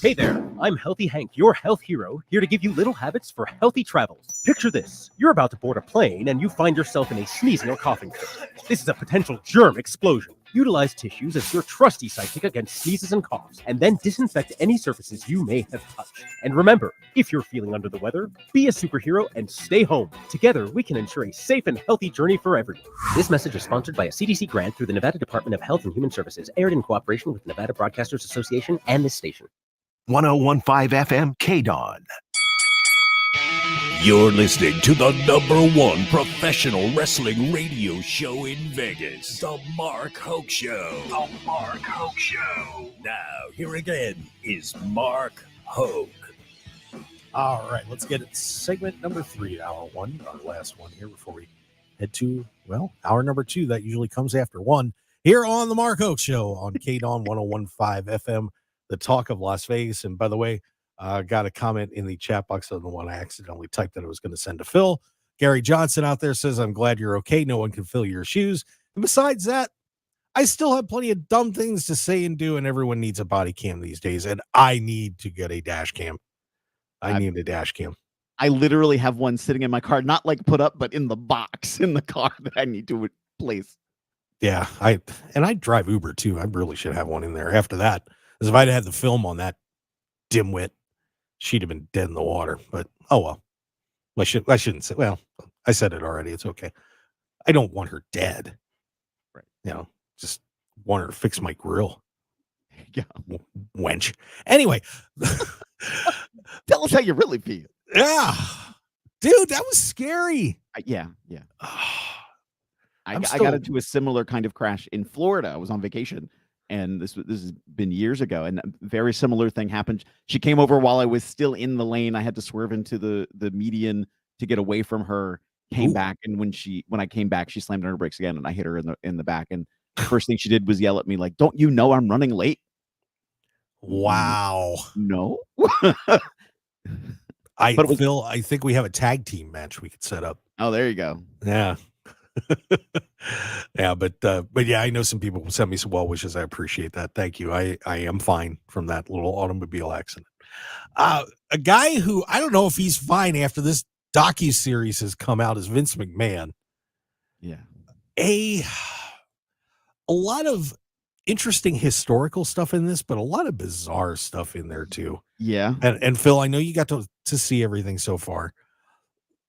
Hey there, I'm Healthy Hank, your health hero, here to give you little habits for healthy travels. Picture this: you're about to board a plane and you find yourself in a sneezing or coughing fit. This is a potential germ explosion. Utilize tissues as your trusty sidekick against sneezes and coughs, and then disinfect any surfaces you may have touched. And remember, if you're feeling under the weather, be a superhero and stay home. Together, we can ensure a safe and healthy journey for everyone. This message is sponsored by a CDC grant through the Nevada Department of Health and Human Services, aired in cooperation with the Nevada Broadcasters Association and this station. 101.5 FM KDAWN. You're listening to the #1 professional wrestling radio show in Vegas, The Mark Hoke Show. The Mark Hoke Show. Now, here again is Mark Hoke. All right, let's get it. Segment number 3, hour 1, our last one here before we head to, well, hour number 2. That usually comes after 1 here on the Mark Hoke Show on KDAWN 101.5 FM, the talk of Las Vegas. And by the way, got a comment in the chat box on the one I accidentally typed that I was going to send to Phil. Gary Johnson out there says, I'm glad you're okay. No one can fill your shoes. And besides that, I still have plenty of dumb things to say and do, and everyone needs a body cam these days. And I need to get a dash cam. I need a dash cam. I literally have one sitting in my car, not like put up, but in the box in the car that I need to place. Yeah, I drive Uber too. I really should have one in there after that. Because if I'd had the film on that dimwit, she'd have been dead in the water. But oh well. I shouldn't say. Well, I said it already. It's okay. I don't want her dead. Right. You know, just want her to fix my grill. Yeah. Wench. Anyway. Tell us how you really feel. Yeah. Dude, that was scary. Yeah. I got into a similar kind of crash in Florida. I was on vacation, and this has been years ago, and a very similar thing happened. She came over while I was still in the lane. I had to swerve into the median to get away from her. Came back, and when I came back, she slammed on her brakes again, and I hit her in the back. And the first thing she did was yell at me like, "Don't you know I'm running late?" Wow. No. Phil, I think we have a tag team match we could set up. Oh, there you go. Yeah. Yeah, but yeah, I know some people will send me some well wishes. I appreciate that. Thank you. I am fine from that little automobile accident. A guy who I don't know if he's fine after this docu-series has come out is Vince McMahon. Yeah. A lot of interesting historical stuff in this, but a lot of bizarre stuff in there too. Yeah. And Phil, I know you got to see everything so far.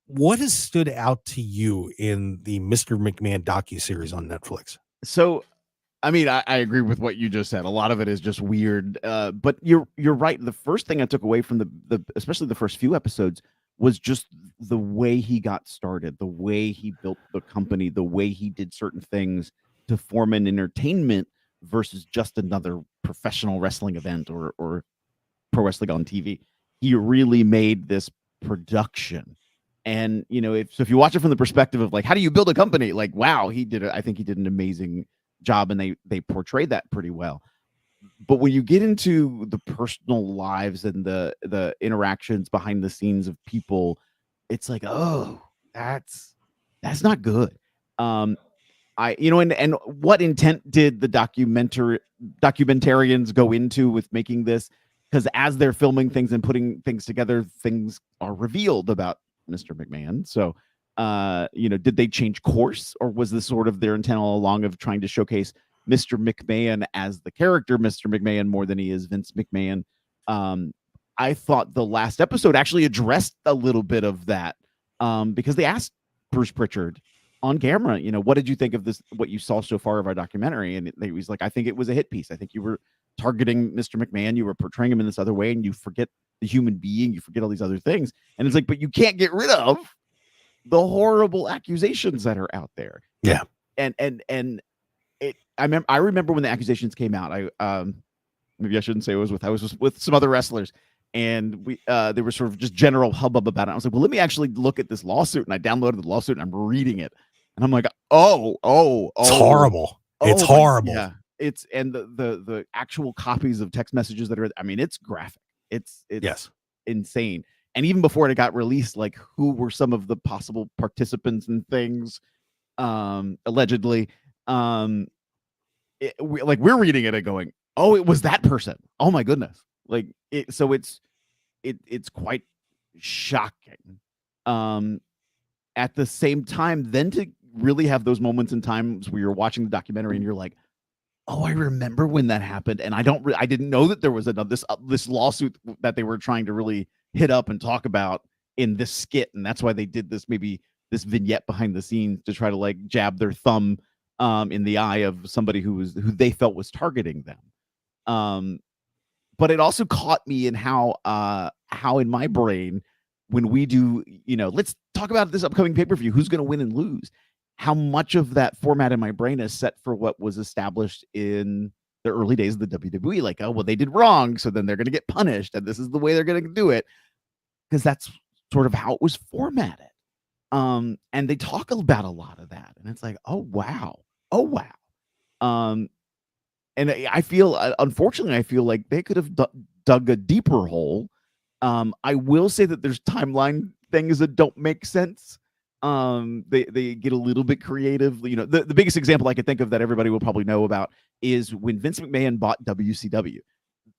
What has stood out to you in the Mr. McMahon docuseries on Netflix? So, I mean, I agree with what you just said. A lot of it is just weird. But you're right. The first thing I took away from the especially the first few episodes was just the way he got started, the way he built the company, the way he did certain things to form an entertainment versus just another professional wrestling event or pro wrestling on TV. He really made this production. And, you know, if you watch it from the perspective of like, how do you build a company? Like, wow, I think he did an amazing job, and they portrayed that pretty well. But when you get into the personal lives and the interactions behind the scenes of people, it's like, oh, that's not good. And what intent did the documentarians go into with making this? Because as they're filming things and putting things together, things are revealed about Mr. McMahon. So, did they change course, or was this sort of their intent all along of trying to showcase Mr. McMahon as the character Mr. McMahon more than he is Vince McMahon? I thought the last episode actually addressed a little bit of that, because they asked Bruce Pritchard on camera, what did you think of this, what you saw so far of our documentary? And he was like, I think it was a hit piece. I think you were targeting Mr. McMahon. You were portraying him in this other way, and you forget the human being, you forget all these other things. And it's like, but you can't get rid of the horrible accusations that are out there. Yeah. And I remember when the accusations came out, maybe I shouldn't say I was with some other wrestlers, and there was sort of just general hubbub about it. I was like, well, let me actually look at this lawsuit. And I downloaded the lawsuit and I'm reading it. And I'm like, oh, it's horrible. It's horrible. Yeah. It's, and the actual copies of text messages that are, I mean, it's graphic. It's yes, insane. And even before it got released, like, who were some of the possible participants and things, allegedly, we're reading it and going, oh, it was that person. Oh my goodness. Like so it's quite shocking. At the same time, then to really have those moments in times where you're watching the documentary and you're like, oh, I remember when that happened, and I didn't know that there was this lawsuit that they were trying to really hit up and talk about in this skit, and that's why they did this this vignette behind the scenes to try to like jab their thumb in the eye of somebody who they felt was targeting them. But it also caught me in how in my brain, when we do, let's talk about this upcoming pay-per-view, who's going to win and lose, how much of that format in my brain is set for what was established in the early days of the WWE. Like, oh, well, they did wrong, so then they're going to get punished, and this is the way they're going to do it. Because that's sort of how it was formatted. And they talk about a lot of that, and it's like, oh wow. And I feel, unfortunately, I feel like they could have dug a deeper hole. I will say that there's timeline things that don't make sense. They get a little bit creative. You know, the biggest example I could think of that everybody will probably know about is when Vince McMahon bought WCW.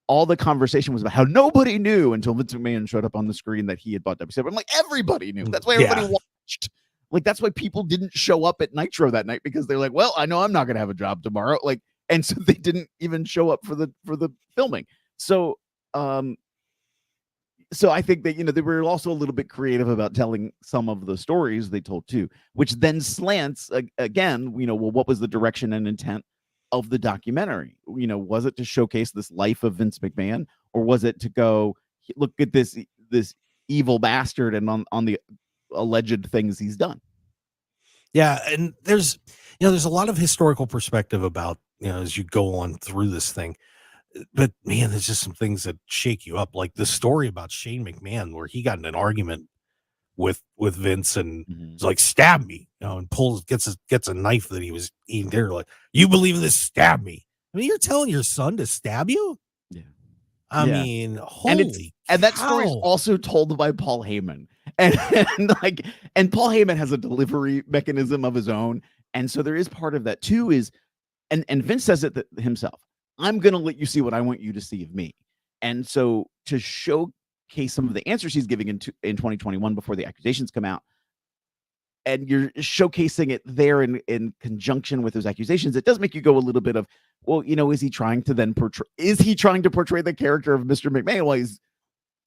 All the conversation was about how nobody knew until Vince McMahon showed up on the screen that he had bought WCW. I'm like, everybody knew. That's why everybody watched. Like, that's why people didn't show up at Nitro that night, because they're like, well, I know I'm not going to have a job tomorrow. Like, and so they didn't even show up for the filming. So, so I think that, you know, they were also a little bit creative about telling some of the stories they told too, which then slants again, you know, well, what was the direction and intent of the documentary? You know, was it to showcase this life of Vince McMahon, or was it to go look at this evil bastard and on the alleged things he's done? Yeah, and there's a lot of historical perspective about, you know, as you go on through this thing. But man, there's just some things that shake you up, like the story about Shane McMahon, where he got in an argument with Vince and was like, stab me, you know, and gets a knife that he was eating there, like, you believe in this, stab me. I mean, you're telling your son to stab you? Yeah. I mean, holy and that story is also told by Paul Heyman. And Paul Heyman has a delivery mechanism of his own. And so there is part of that too, is and Vince says it himself. I'm going to let you see what I want you to see of me. And so to showcase some of the answers he's giving in 2021 before the accusations come out, and you're showcasing it there in conjunction with those accusations, it does make you go a little bit of, well, you know, is he trying to portray the character of Mr. McMahon while he's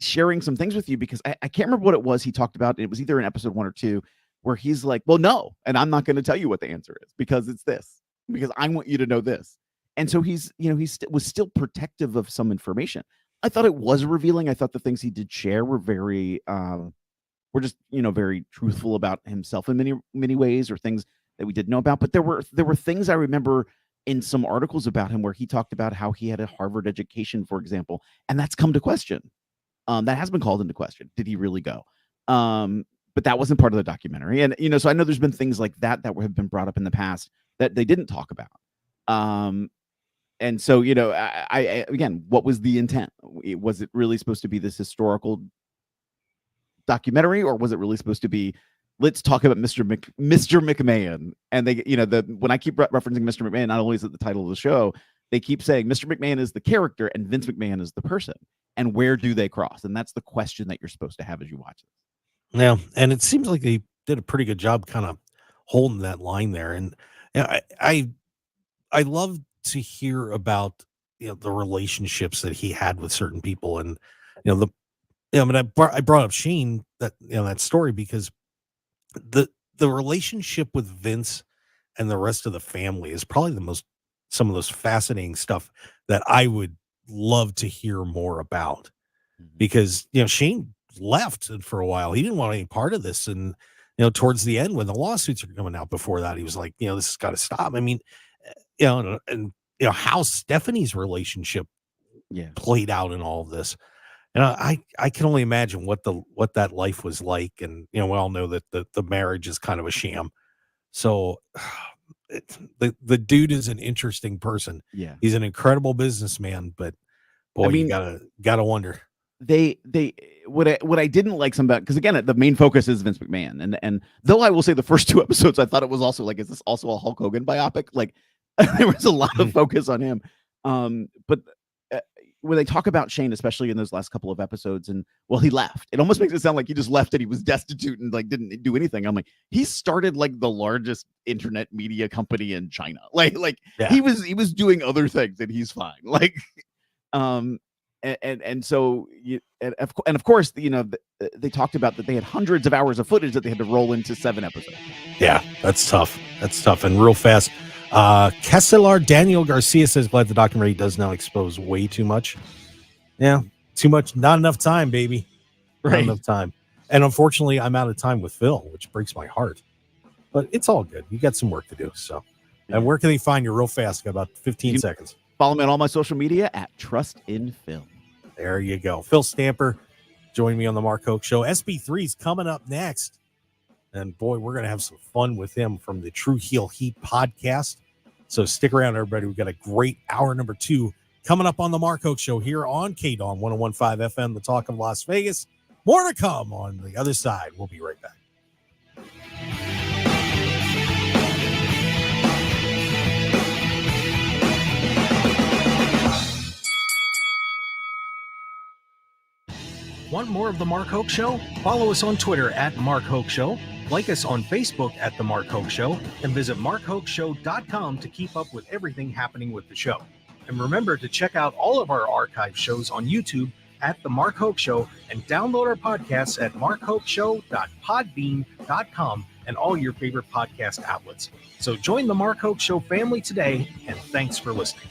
sharing some things with you? Because I can't remember what it was he talked about. It was either in episode 1 or 2 where he's like, well, no, and I'm not going to tell you what the answer is because it's this, because I want you to know this. And so he's, you know, was still protective of some information. I thought it was revealing. I thought the things he did share were very, were just, you know, very truthful about himself in many ways, or things that we didn't know about. But there were things I remember in some articles about him where he talked about how he had a Harvard education, for example, and that's come to question. That has been called into question. Did he really go? But that wasn't part of the documentary. And, you know, so I know there's been things like that have been brought up in the past that they didn't talk about. And so, you know, I again, what was the intent? Was it really supposed to be this historical documentary, or was it really supposed to be, let's talk about Mr. McMahon? And they, you know, when I keep referencing Mr. McMahon, not only is it the title of the show, they keep saying Mr. McMahon is the character and Vince McMahon is the person. And where do they cross? And that's the question that you're supposed to have as you watch it. Yeah, and it seems like they did a pretty good job kind of holding that line there. And you know, I love to hear about, you know, the relationships that he had with certain people, and you know, I mean, I brought up Shane, that, you know, that story because the relationship with Vince and the rest of the family is probably some of those fascinating stuff that I would love to hear more about, because, you know, Shane left for a while. He didn't want any part of this. And, you know, towards the end, when the lawsuits are coming out, before that, he was like, you know, this has got to stop. I mean, you know, and you know, how Stephanie's relationship played out in all of this. And I can only imagine what that life was like. And, you know, we all know that the marriage is kind of a sham. So the dude is an interesting person. Yeah. He's an incredible businessman, but boy, I mean, you gotta wonder. What I didn't like some about, because again, the main focus is Vince McMahon, and though I will say the first 2 episodes, I thought it was also like, is this also a Hulk Hogan biopic? Like, there was a lot of focus on him. But when they talk about Shane, especially in those last couple of episodes, and well, he left. It almost makes it sound like he just left and he was destitute and like didn't do anything. I'm like, he started like the largest internet media company in China. Like yeah. he was doing other things and he's fine. Like, and so of course, you know, they talked about that they had hundreds of hours of footage that they had to roll into 7 episodes. Yeah, that's tough. And real fast. Kesselar Daniel Garcia says, glad the documentary does not expose way too much. Yeah, too much, not enough time, baby. Right. Not enough time. And unfortunately, I'm out of time with Phil, which breaks my heart. But it's all good. You got some work to do. So, and where can they find you real fast? Got about 15 seconds. Follow me on all my social media at Trust in Film. There you go. Phil Stamper, join me on the Mark Hoke Show. SB3 is coming up next. And boy, we're going to have some fun with him from the True Heel Heat podcast. So stick around, everybody. We've got a great hour number 2 coming up on the Mark Hoke Show here on KDAWN 101.5 FM, the talk of Las Vegas. More to come on the other side. We'll be right back. Want more of The Mark Hoke Show? Follow us on Twitter at Mark Hoke Show, like us on Facebook at The Mark Hoke Show, and visit markhokeshow.com to keep up with everything happening with the show. And remember to check out all of our archive shows on YouTube at The Mark Hoke Show and download our podcasts at markhokeshow.podbean.com and all your favorite podcast outlets. So join The Mark Hoke Show family today, and thanks for listening.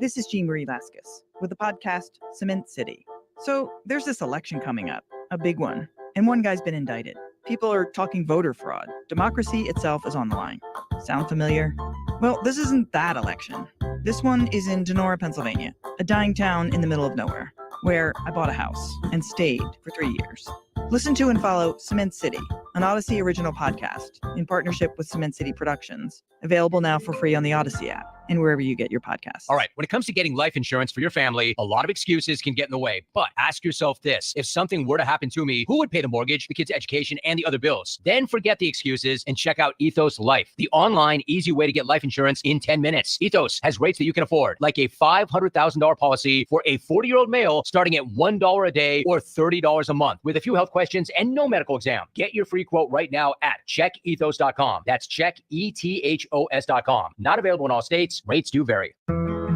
This is Jean Marie Vasquez with the podcast Cement City. So there's this election coming up, a big one, and one guy's been indicted. People are talking voter fraud. Democracy itself is on the line. Sound familiar? Well, this isn't that election. This one is in Denora, Pennsylvania, a dying town in the middle of nowhere, where I bought a house and stayed for 3 years. Listen to and follow Cement City, an Odyssey original podcast in partnership with Cement City Productions, available now for free on the Odyssey app and wherever you get your podcasts. All right, when it comes to getting life insurance for your family, a lot of excuses can get in the way. But ask yourself this: if something were to happen to me, who would pay the mortgage, the kids' education, and the other bills? Then forget the excuses and check out Ethos Life, the online, easy way to get life insurance in 10 minutes. Ethos has rates that you can afford, like a $500,000 policy for a 40-year-old male starting at $1 a day or $30 a month, with a few health questions and no medical exam. Get your free quote right now at checkethos.com. That's checkethos.com. Not available in all states. Rates do vary.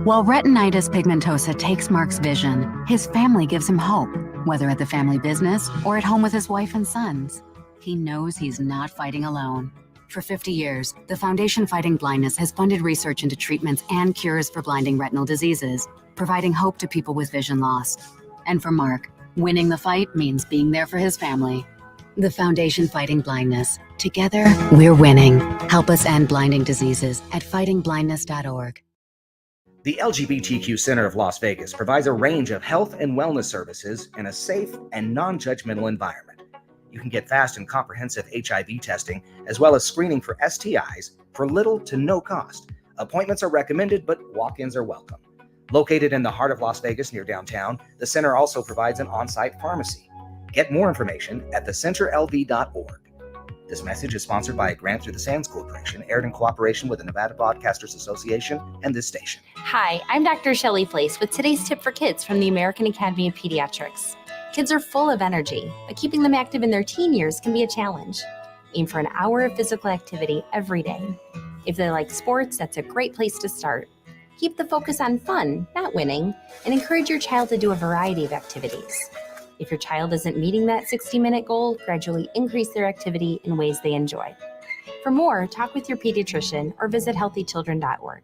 While retinitis pigmentosa takes Mark's vision, his family gives him hope, whether at the family business or at home with his wife and sons. He knows he's not fighting alone. For 50 years, the Foundation Fighting Blindness has funded research into treatments and cures for blinding retinal diseases, providing hope to people with vision loss. And for Mark, winning the fight means being there for his family. The Foundation Fighting Blindness. Together, we're winning. Help us end blinding diseases at fightingblindness.org. The LGBTQ Center of Las Vegas provides a range of health and wellness services in a safe and non-judgmental environment. You can get fast and comprehensive HIV testing, as well as screening for STIs for little to no cost. Appointments are recommended, but walk-ins are welcome. Located in the heart of Las Vegas near downtown, the center also provides an on-site pharmacy. Get more information at thecenterlv.org. This message is sponsored by a grant through the Sands Corporation, aired in cooperation with the Nevada Broadcasters Association and this station. Hi, I'm Dr. Shelley Flace with today's tip for kids from the American Academy of Pediatrics. Kids are full of energy, but keeping them active in their teen years can be a challenge. Aim for an hour of physical activity every day. If they like sports, that's a great place to start. Keep the focus on fun, not winning, and encourage your child to do a variety of activities. If your child isn't meeting that 60-minute goal, gradually increase their activity in ways they enjoy. For more, talk with your pediatrician or visit healthychildren.org.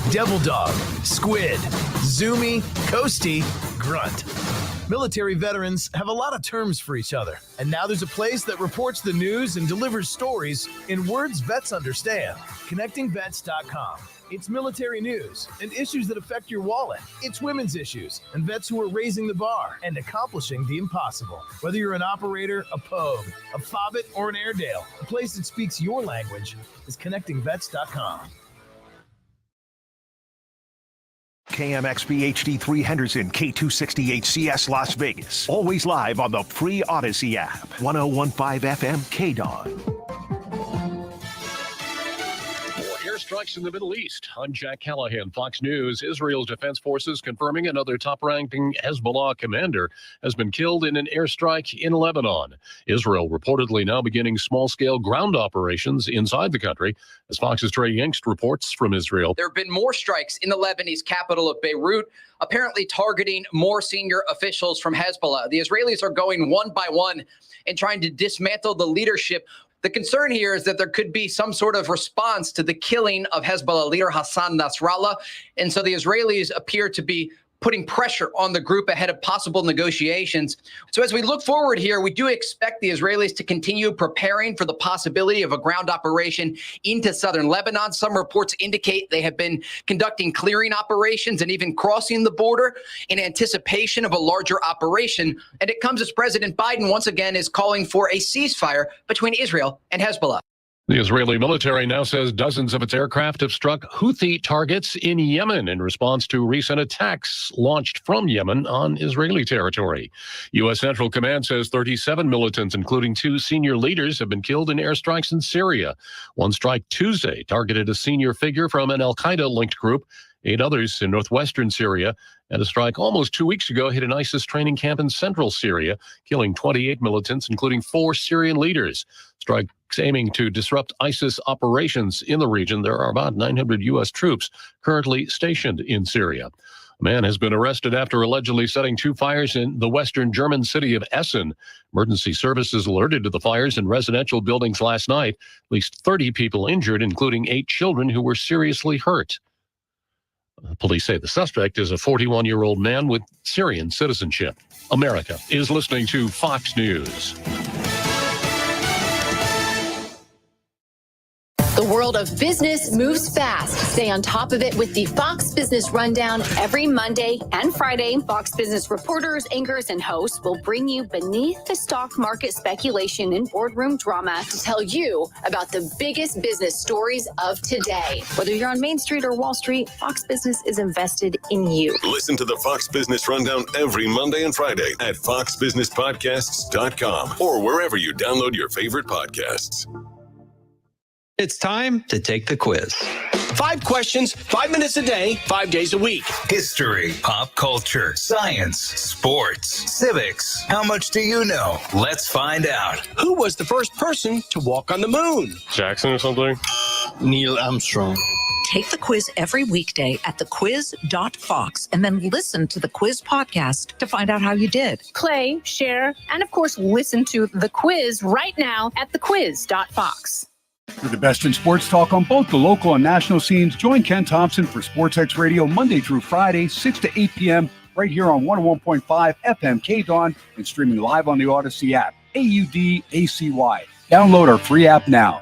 Devil Dog, Squid, Zoomy, Coastie, Grunt. Military veterans have a lot of terms for each other, and now there's a place that reports the news and delivers stories in words vets understand. ConnectingVets.com. It's military news and issues that affect your wallet. It's women's issues and vets who are raising the bar and accomplishing the impossible. Whether you're an operator, a pogue, a fobbit, or an Airedale, the place that speaks your language is ConnectingVets.com. KMXB HD3 Henderson, K260HCS Las Vegas. Always live on the free Odyssey app. 101.5 FM KDAWN. Strikes in the Middle East. I'm Jack Callahan, Fox News. Israel's defense forces confirming another top-ranking Hezbollah commander has been killed in an airstrike in Lebanon. Israel reportedly now beginning small-scale ground operations inside the country, as Fox's Trey Yingst reports from Israel. There have been more strikes in the Lebanese capital of Beirut, apparently targeting more senior officials from Hezbollah. The Israelis are going one by one and trying to dismantle the leadership. The concern here is that there could be some sort of response to the killing of Hezbollah leader Hassan Nasrallah. And so the Israelis appear to be putting pressure on the group ahead of possible negotiations. So as we look forward here, we do expect the Israelis to continue preparing for the possibility of a ground operation into southern Lebanon. Some reports indicate they have been conducting clearing operations and even crossing the border in anticipation of a larger operation. And it comes as President Biden once again is calling for a ceasefire between Israel and Hezbollah. The Israeli military now says dozens of its aircraft have struck Houthi targets in Yemen in response to recent attacks launched from Yemen on Israeli territory. U.S. Central Command says 37 militants, including 2 senior leaders, have been killed in airstrikes in Syria. One strike Tuesday targeted a senior figure from an al-Qaeda-linked group, 8 others in northwestern Syria, and a strike almost 2 weeks ago hit an ISIS training camp in central Syria, killing 28 militants, including 4 Syrian leaders. Strikes aiming to disrupt ISIS operations in the region. There are about 900 U.S. troops currently stationed in Syria. A man has been arrested after allegedly setting 2 fires in the western German city of Essen. Emergency services alerted to the fires in residential buildings last night. At least 30 people injured, including 8 children who were seriously hurt. Police say the suspect is a 41-year-old man with Syrian citizenship. America is listening to Fox News. The world of business moves fast. Stay on top of it with the Fox Business Rundown every Monday and Friday. Fox Business reporters, anchors, and hosts will bring you beneath the stock market speculation and boardroom drama to tell you about the biggest business stories of today. Whether you're on Main Street or Wall Street, Fox Business is invested in you. Listen to the Fox Business Rundown every Monday and Friday at foxbusinesspodcasts.com or wherever you download your favorite podcasts. It's time to take the quiz. 5 questions, 5 minutes a day, 5 days a week. History, pop culture, science, sports, civics. How much do you know? Let's find out. Who was the first person to walk on the moon? Jackson or something? Neil Armstrong. Take the quiz every weekday at thequiz.fox and then listen to the quiz podcast to find out how you did. Play, share, and of course, listen to the quiz right now at thequiz.fox. For the best in sports talk on both the local and national scenes, join Ken Thompson for SportsX Radio Monday through Friday, 6 to 8 p.m. right here on 101.5 FM KDAWN and streaming live on the Odyssey app, AUDACY. Download our free app now.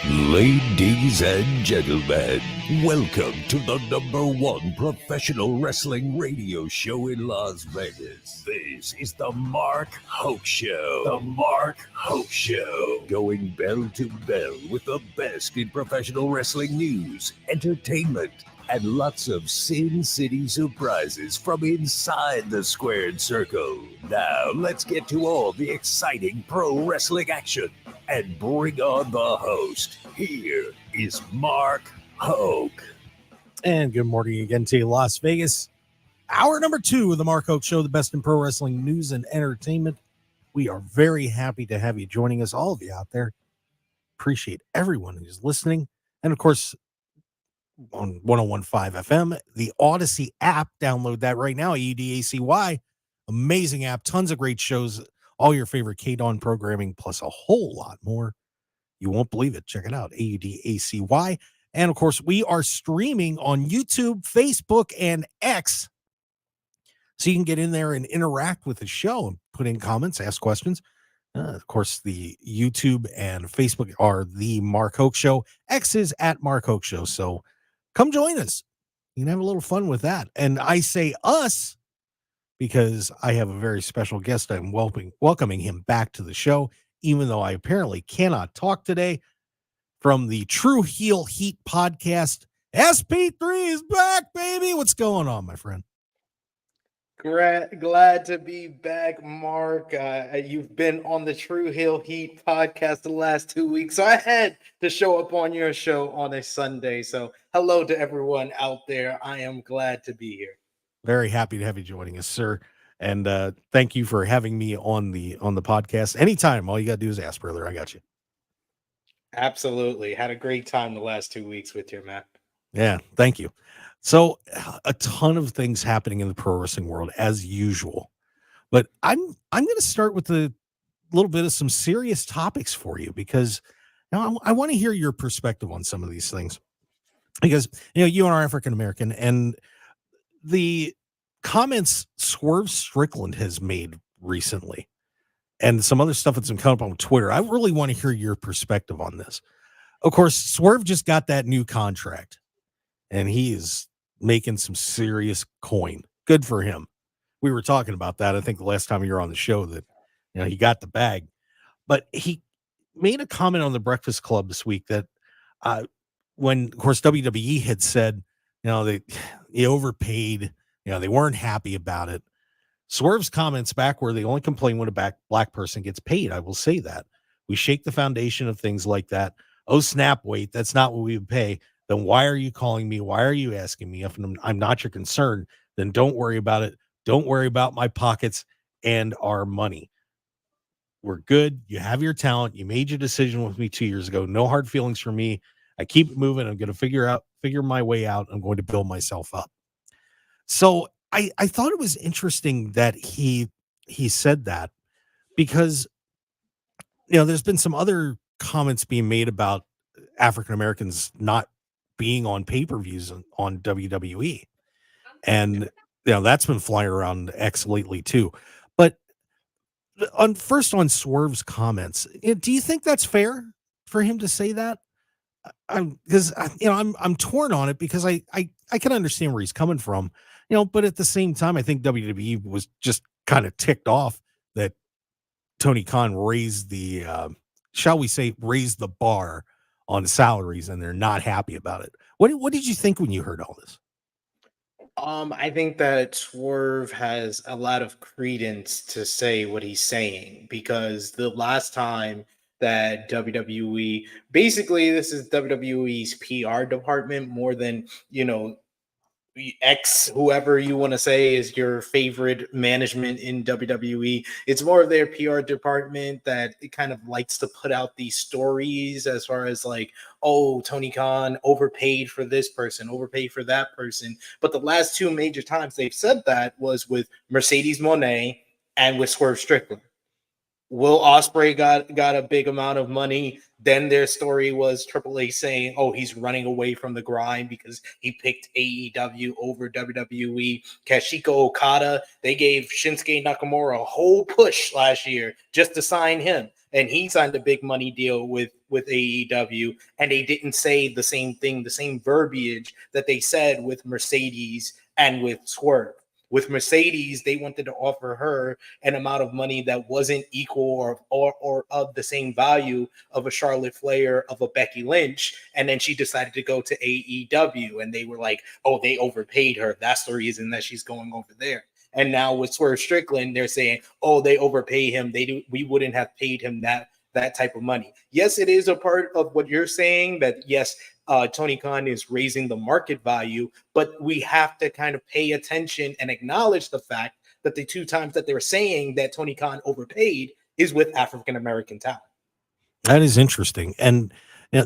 Ladies and gentlemen, welcome to the #1 professional wrestling radio show in Las Vegas. This is the Mark Hoke Show. The Mark Hoke Show. Going bell to bell with the best in professional wrestling news, entertainment, and lots of Sin City surprises from inside the squared circle. Now, let's get to all the exciting pro wrestling action and bring on the host. Here is Mark Hoke. And good morning again to you, Las Vegas. Hour number 2 of the Mark Hoke Show, the best in pro wrestling news and entertainment. We are very happy to have you joining us, all of you out there. Appreciate everyone who's listening. And of course, on 101.5 FM, the Odyssey app. Download that right now, AUDACY. Amazing app, tons of great shows, all your favorite KDAWN programming, plus a whole lot more. You won't believe it. Check it out, AUDACY. And of course, we are streaming on YouTube, Facebook, and X. So you can get in there and interact with the show and put in comments, ask questions. Of course, the YouTube and Facebook are the Mark Hoke Show. X is at Mark Hoke Show. So come join us. You can have a little fun with that. And I say us because I have a very special guest. I'm welcoming him back to the show, even though I apparently cannot talk today. From the True Heel Heat podcast, SP3 is back, baby. What's going on, my friend? Glad to be back, Mark. You've been on the True Heel Heat podcast the last 2 weeks, so I had to show up on your show on a Sunday. So hello to everyone out there. I am glad to be here. Very happy to have you joining us, sir. And thank you for having me on the podcast. Anytime, all you got to do is ask, brother. I got you. Absolutely. Had a great time the last 2 weeks with you, Matt. Yeah, thank you. So a ton of things happening in the pro wrestling world as usual, but I'm going to start with a little bit of some serious topics for you because now I want to hear your perspective on some of these things. because you are African American, and the comments Swerve Strickland has made recently, and some other stuff that's been coming up on Twitter. I really want to hear your perspective on this. Of course, Swerve just got that new contract, and he is making some serious coin. Good for him. We were talking about that, I think, the last time you were on the show, that he got the bag. But he made a comment on the Breakfast Club this week that when, of course, WWE had said, they overpaid, they weren't happy about it. Swerve's comments back were, they only complain when a black person gets paid. I will say that. We shake the foundation of things like that. Oh, snap, wait, that's not what we would pay. Then why are you calling me? Why are you asking me? If I'm not your concern, then don't worry about it. Don't worry about my pockets and our money. We're good. You have your talent. You made your decision with me 2 years ago. No hard feelings for me. I keep moving. I'm going to figure my way out. I'm going to build myself up. So I thought it was interesting that he said that, because there's been some other comments being made about African Americans not being on pay-per-views on WWE, and that's been flying around X lately too. But on Swerve's comments, do you think that's fair for him to say that? I'm torn on it, because I can understand where he's coming from, but at the same time, I think WWE was just kind of ticked off that Tony Khan raised the, shall we say, raised the bar on salaries, and they're not happy about it. What did you think when you heard all this? I think that Swerve has a lot of credence to say what he's saying, because the last time that WWE, basically this is WWE's PR department more than, X, whoever you want to say is your favorite management in WWE. It's more of their PR department that it kind of likes to put out these stories as far as like, oh, Tony Khan overpaid for this person, overpaid for that person. But the last two major times they've said that was with Mercedes Moné and with Swerve Strickland. Will Ospreay got a big amount of money. Then their story was Triple H saying, oh, he's running away from the grind because he picked AEW over WWE. Kashiko Okada, they gave Shinsuke Nakamura a whole push last year just to sign him. And he signed a big money deal with AEW. And they didn't say the same thing, the same verbiage that they said with Mercedes and with Swerve. With Mercedes, they wanted to offer her an amount of money that wasn't equal or of the same value of a Charlotte Flair, of a Becky Lynch, and then she decided to go to AEW, and they were like, oh, they overpaid her. That's the reason that she's going over there. And now with Swerve Strickland, they're saying, oh, they overpay him. We wouldn't have paid him that type of money. Yes, it is a part of what you're saying, that yes, Tony Khan is raising the market value, but we have to kind of pay attention and acknowledge the fact that the two times that they're saying that Tony Khan overpaid is with African American talent. That is interesting. And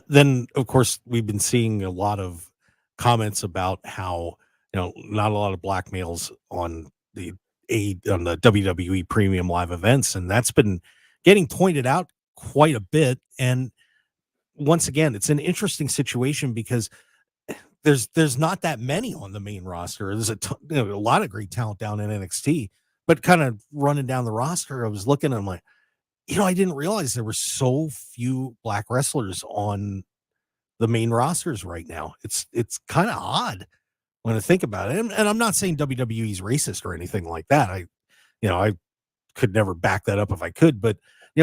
then, of course, we've been seeing a lot of comments about how, not a lot of black males on the WWE premium live events. And that's been getting pointed out quite a bit. And once again, it's an interesting situation, because there's not that many on the main roster. There's a lot of great talent down in NXT, but kind of running down the roster, I was looking and I'm like, I didn't realize there were so few black wrestlers on the main rosters right now. It's kind of odd when I think about it. And I'm not saying WWE's racist or anything like that. I could never back that up if I could, but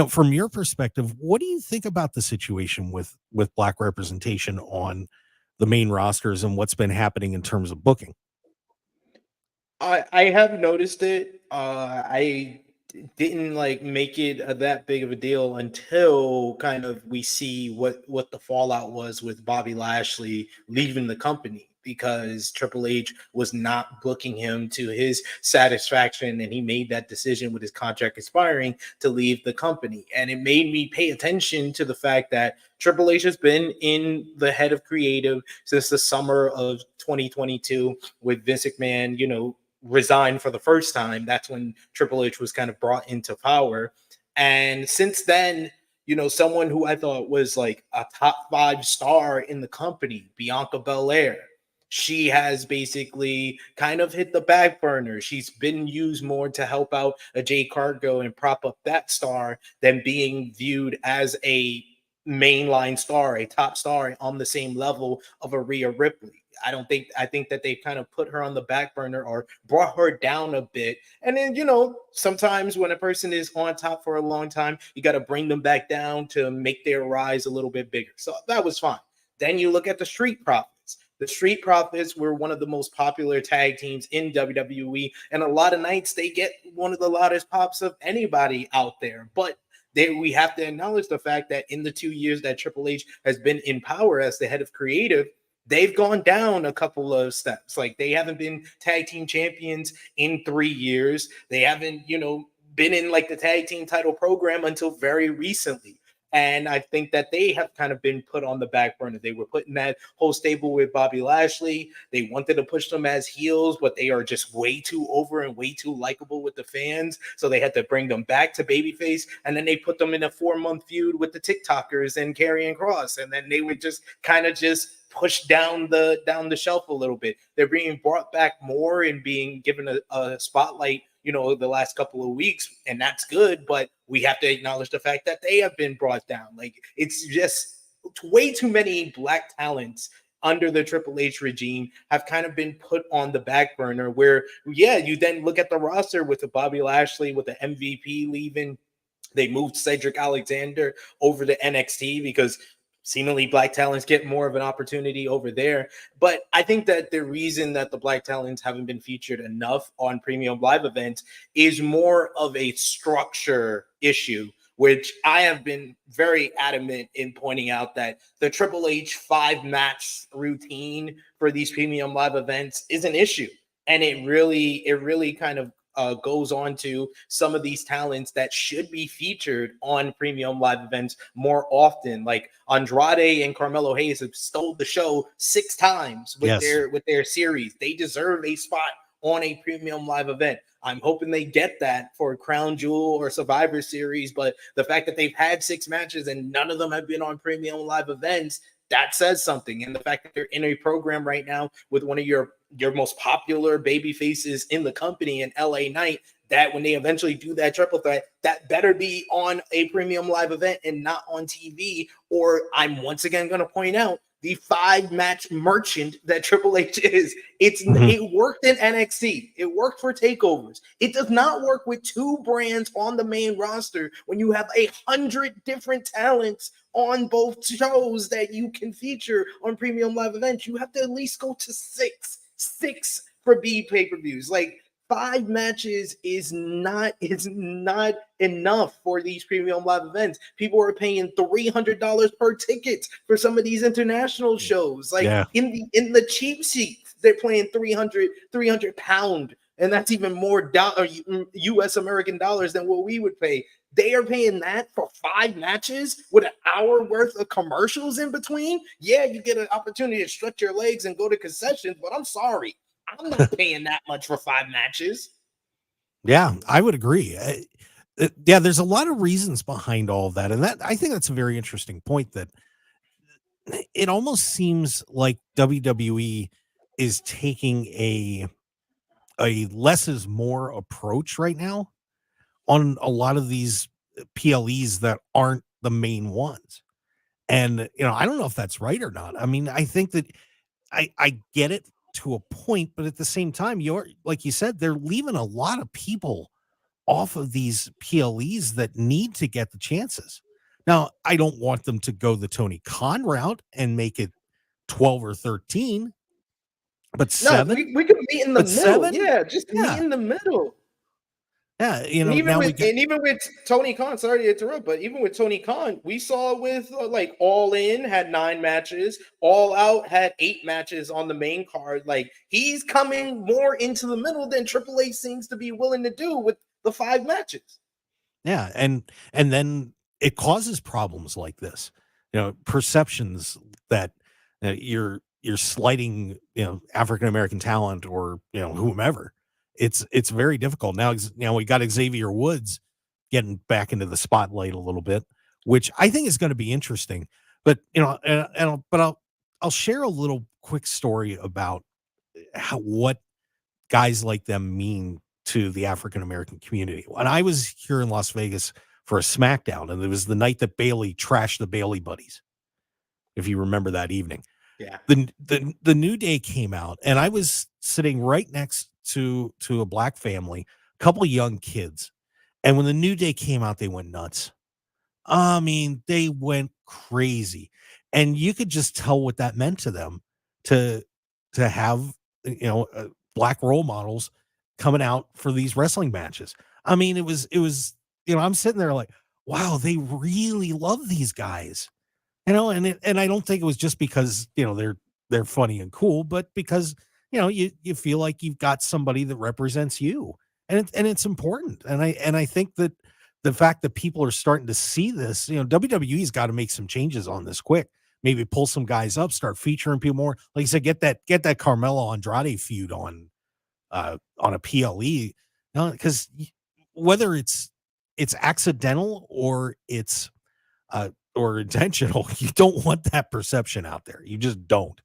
from your perspective, what do you think about the situation with black representation on the main rosters and what's been happening in terms of booking? I have noticed it. I didn't make it that big of a deal until kind of we see what the fallout was with Bobby Lashley leaving the company, because Triple H was not booking him to his satisfaction, and he made that decision with his contract expiring to leave the company. And it made me pay attention to the fact that Triple H has been in the head of creative since the summer of 2022 with Vince McMahon, resigned for the first time. That's when Triple H was kind of brought into power. And since then, someone who I thought was like a top 5 star in the company, Bianca Belair. She has basically kind of hit the back burner. She's been used more to help out a Jay Cargo and prop up that star than being viewed as a mainline star, a top star on the same level of a Rhea Ripley. I think that they've kind of put her on the back burner or brought her down a bit. And then, sometimes when a person is on top for a long time, you got to bring them back down to make their rise a little bit bigger. So that was fine. Then you look at the Street Profits. The Street Profits were one of the most popular tag teams in WWE. And a lot of nights they get one of the loudest pops of anybody out there. But we have to acknowledge the fact that in the 2 years that Triple H has been in power as the head of creative, they've gone down a couple of steps. Like, they haven't been tag team champions in 3 years. They haven't, been in like the tag team title program until very recently. And I think that they have kind of been put on the back burner. They were put in that whole stable with Bobby Lashley. They wanted to push them as heels, but they are just way too over and way too likable with the fans. So they had to bring them back to babyface. And then they put them in a 4-month feud with the TikTokers and Karrion Kross. And then they would just kind of just push down the shelf a little bit. They're being brought back more and being given a spotlight, the last couple of weeks, and that's good, but we have to acknowledge the fact that they have been brought down. Like, it's just way too many black talents under the Triple H regime have kind of been put on the back burner, where, you then look at the roster with the Bobby Lashley, with the MVP leaving. They moved Cedric Alexander over to NXT because seemingly black talents get more of an opportunity over there. But I think that the reason that the black talents haven't been featured enough on premium live events is more of a structure issue, which I have been very adamant in pointing out that the Triple H 5-match routine for these premium live events is an issue. And it really kind of goes on to some of these talents that should be featured on premium live events more often. Like Andrade and Carmelo Hayes have stole the show 6 times with their series. They deserve a spot on a premium live event. I'm hoping they get that for Crown Jewel or Survivor Series, but the fact that they've had 6 matches and none of them have been on premium live events, that says something. And the fact that they're in a program right now with one of your most popular baby faces in the company in LA Knight, that when they eventually do that triple threat, that better be on a premium live event and not on TV. Or I'm once again going to point out the 5-match merchant that Triple H is. It worked in NXT. It worked for takeovers. It does not work with 2 brands on the main roster when you have 100 different talents on both shows that you can feature on premium live events. You have to at least go to 6 for B pay-per-views. Like, 5 matches is not enough for these premium live events. People are paying $300 per ticket for some of these international shows. Like, in the cheap seats, they're playing 300 pound, and that's even more US American dollars than what we would pay. They are paying that for 5 matches with an hour worth of commercials in between. Yeah, you get an opportunity to stretch your legs and go to concessions, but I'm sorry, I'm not paying that much for 5 matches. Yeah, I would agree. There's a lot of reasons behind all of that. And that, I think that's a very interesting point, that it almost seems like WWE is taking a less is more approach right now on a lot of these PLEs that aren't the main ones. And, I don't know if that's right or not. I mean, I think that I get it to a point, but at the same time, like you said, they're leaving a lot of people off of these PLEs that need to get the chances. Now, I don't want them to go the Tony Khan route and make it 12 or 13, but 7. We could meet in the middle. 7? Yeah, just meet in the middle. Yeah, and even with Tony Khan, sorry to interrupt, but even with Tony Khan, we saw with All In had 9 matches, All Out had 8 matches on the main card. Like, he's coming more into the middle than Triple H seems to be willing to do with the 5 matches. Yeah, and then it causes problems like this. Perceptions that you're slighting, African American talent or whomever. It's very difficult now. We got Xavier Woods getting back into the spotlight a little bit, which I think is going to be interesting. But I'll share a little quick story about what guys like them mean to the African American community. When I was here in Las Vegas for a SmackDown, and it was the night that Bailey trashed the Bailey Buddies, if you remember that evening. Yeah. The New Day came out, and I was sitting right next to a black family, a couple of young kids. And when the New Day came out, they went nuts. I mean, they went crazy. And you could just tell what that meant to them to have, black role models coming out for these wrestling matches. I mean, it was, I'm sitting there like, wow, they really love these guys, and I don't think it was just because, they're funny and cool, but because, you feel like you've got somebody that represents you, and it's important. And I think that the fact that people are starting to see this, WWE's got to make some changes on this quick. Maybe pull some guys up, start featuring people more. Like you said, get that Carmelo Andrade feud on a PLE, because whether it's accidental or it's or intentional, you don't want that perception out there. You just don't.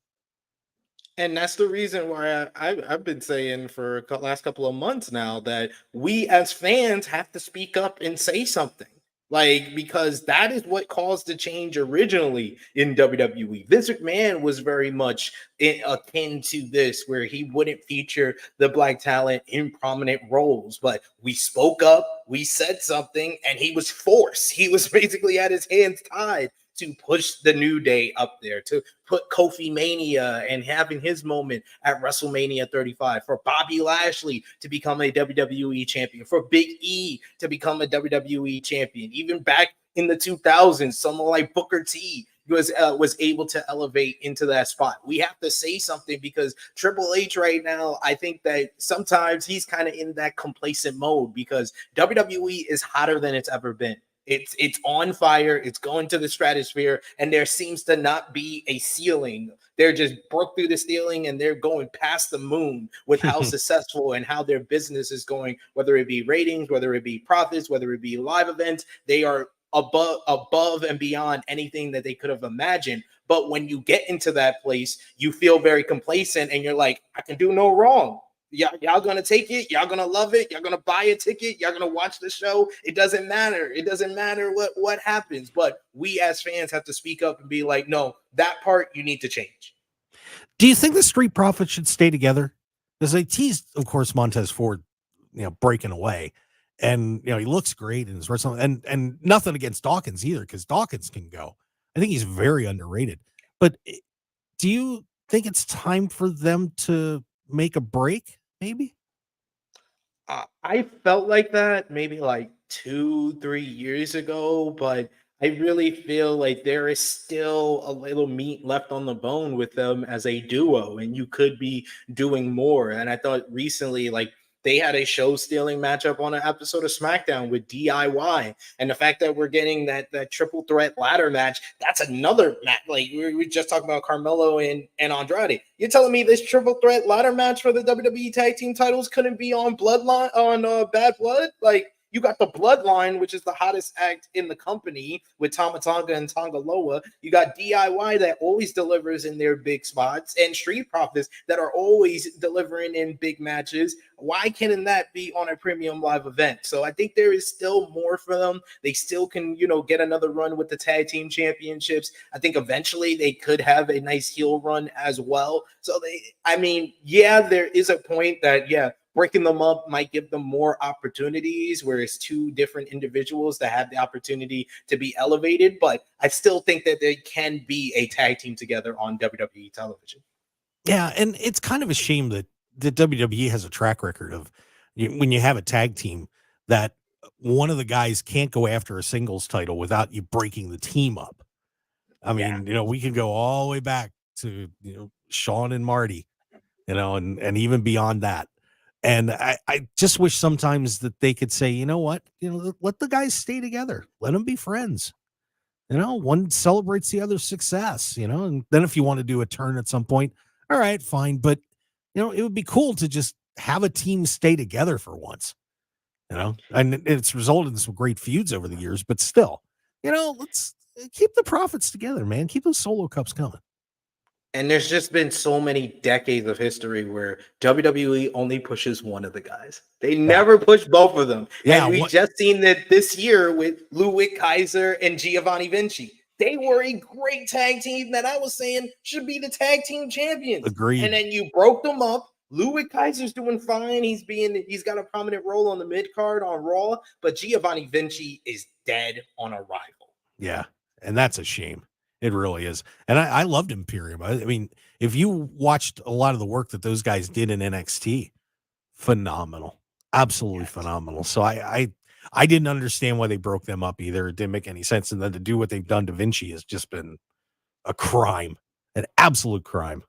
And that's the reason why I've been saying for the last couple of months now that we as fans have to speak up and say something. Like, because that is what caused the change originally in WWE. Vince McMahon was very much akin to this, where he wouldn't feature the black talent in prominent roles. But we spoke up, we said something, and he was forced. He was basically had his hands tied to push the New Day up there, to put Kofi Mania and having his moment at WrestleMania 35, for Bobby Lashley to become a WWE champion, for Big E to become a WWE champion. Even back in the 2000s, someone like Booker T was able to elevate into that spot. We have to say something, because Triple H right now, I think that sometimes he's kind of in that complacent mode, because WWE is hotter than it's ever been. It's on fire. It's going to the stratosphere, and there seems to not be a ceiling. They're just broke through the ceiling, and they're going past the moon with how successful and how their business is going, whether it be ratings, whether it be profits, whether it be live events. They are above and beyond anything that they could have imagined. But when you get into that place, you feel very complacent, and you're like, I can do no wrong. Y'all gonna take it, y'all gonna love it, y'all gonna buy a ticket, y'all gonna watch the show. It doesn't matter. It doesn't matter what happens. But we as fans have to speak up and be like, no, that part you need to change. Do you think the Street Profits should stay together? Because they teased, of course, Montez Ford, breaking away, and he looks great in his wrestling, and nothing against Dawkins either, because Dawkins can go. I think he's very underrated. But do you think it's time for them to make a break? Maybe. I felt like that maybe like 2-3 years ago, but I really feel like there is still a little meat left on the bone with them as a duo, and you could be doing more. And I thought recently, like, they had a show stealing matchup on an episode of SmackDown with DIY. And the fact that we're getting that triple threat ladder match, that's another match. Like, we just talking about Carmelo and Andrade. You're telling me this triple threat ladder match for the WWE tag team titles couldn't be on Bloodline, on Bad Blood? Like, you got the Bloodline, which is the hottest act in the company with Tama Tonga and Tonga Loa. You got DIY that always delivers in their big spots, and Street Profits that are always delivering in big matches. Why can't that be on a premium live event? So I think there is still more for them. They still can, get another run with the tag team championships. I think eventually they could have a nice heel run as well. So there is a point that, breaking them up might give them more opportunities, where it's two different individuals that have the opportunity to be elevated. But I still think that they can be a tag team together on WWE television. Yeah, and it's kind of a shame that the WWE has a track record of when you have a tag team that one of the guys can't go after a singles title without you breaking the team up. I mean, we can go all the way back to Sean and Marty, and even beyond that. And I just wish sometimes that they could say, you know what, let the guys stay together. Let them be friends. One celebrates the other's success, and then if you want to do a turn at some point, all right, fine. But, it would be cool to just have a team stay together for once, and it's resulted in some great feuds over the years, but still, let's keep the profits together, man. Keep those solo cups coming. And there's just been so many decades of history where WWE only pushes one of the guys. They never push both of them. Yeah, and we just seen that this year with Ludwig Kaiser and Giovanni Vinci. They were a great tag team that I was saying should be the tag team champions. Agreed. And then you broke them up. Ludwig Kaiser's doing fine. He's got a prominent role on the mid card on Raw, but Giovanni Vinci is dead on arrival. Yeah, and that's a shame. It really is. And I loved Imperium. I mean, if you watched a lot of the work that those guys did in NXT, phenomenal. Absolutely phenomenal. So I didn't understand why they broke them up either. It didn't make any sense. And then to do what they've done to Vinci has just been a crime, an absolute crime.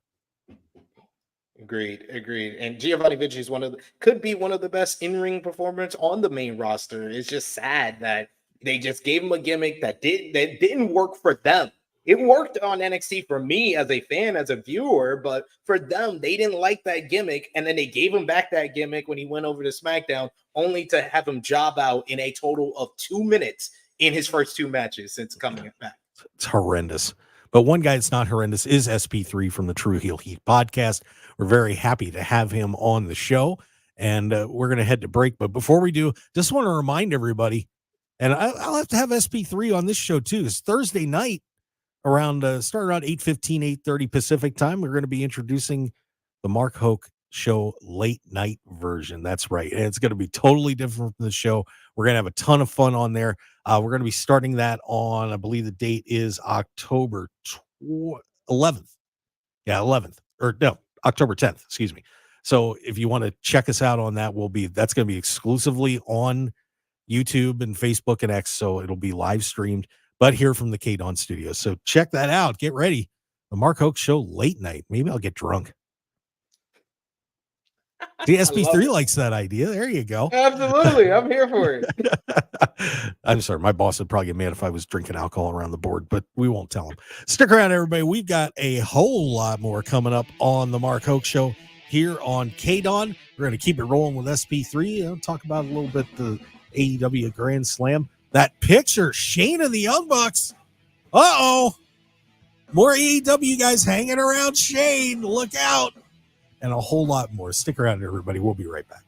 Agreed. And Giovanni Vinci is could be one of the best in-ring performers on the main roster. It's just sad that they just gave him a gimmick that didn't work for them. It worked on NXT for me as a fan, as a viewer, but for them, they didn't like that gimmick. And then they gave him back that gimmick when he went over to SmackDown, only to have him job out in a total of 2 minutes in his first 2 matches since coming back. It's horrendous. But one guy that's not horrendous is SP3 from the True Heel Heat podcast. We're very happy to have him on the show, and we're going to head to break. But before we do, just want to remind everybody, and I'll have to have SP3 on this show too. It's Thursday night start around 8:15, 8:30 Pacific time. We're going to be introducing the Mark Hoke Show late night version. That's right. And it's going to be totally different from the show. We're going to have a ton of fun on there. We're going to be starting that on, I believe the date is October 11th. Yeah, 11th. Or no, October 10th, excuse me. So if you want to check us out on that, that's going to be exclusively on YouTube and Facebook and X. So it'll be live streamed, but here from the KDAWN studios. So check that out. Get ready. The Mark Hoke Show late night. Maybe I'll get drunk. The SP3 likes that idea. There you go. Absolutely. I'm here for it. I'm sorry. My boss would probably get mad if I was drinking alcohol around the board, but we won't tell him. Stick around, everybody. We've got a whole lot more coming up on the Mark Hoke Show here on KDAWN. We're going to keep it rolling with SP3. Talk about a little bit the AEW Grand Slam. That picture, Shane and the Young Bucks. Uh-oh. More AEW guys hanging around Shane. Look out. And a whole lot more. Stick around, everybody. We'll be right back.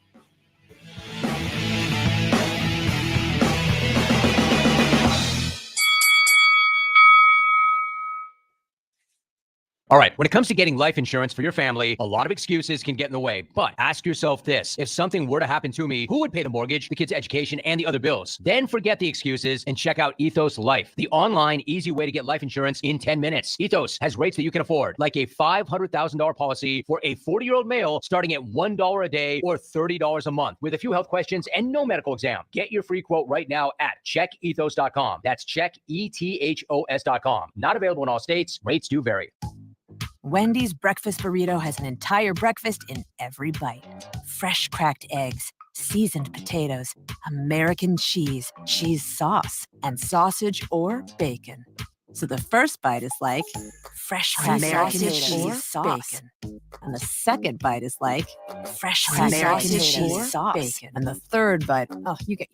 All right, when it comes to getting life insurance for your family, a lot of excuses can get in the way. But ask yourself this: if something were to happen to me, who would pay the mortgage, the kids' education, and the other bills? Then forget the excuses and check out Ethos Life, the online, easy way to get life insurance in 10 minutes. Ethos has rates that you can afford, like a $500,000 policy for a 40-year-old male starting at $1 a day or $30 a month, with a few health questions and no medical exam. Get your free quote right now at checkethos.com. That's checkethos.com. Not available in all states. Rates do vary. Wendy's breakfast burrito has an entire breakfast in every bite. Fresh cracked eggs, seasoned potatoes, American cheese, cheese sauce, and sausage or bacon. So the first bite is like fresh American cheese sauce. Bacon. And the second bite is like fresh American cheese sauce. Bacon. And the third bite, you get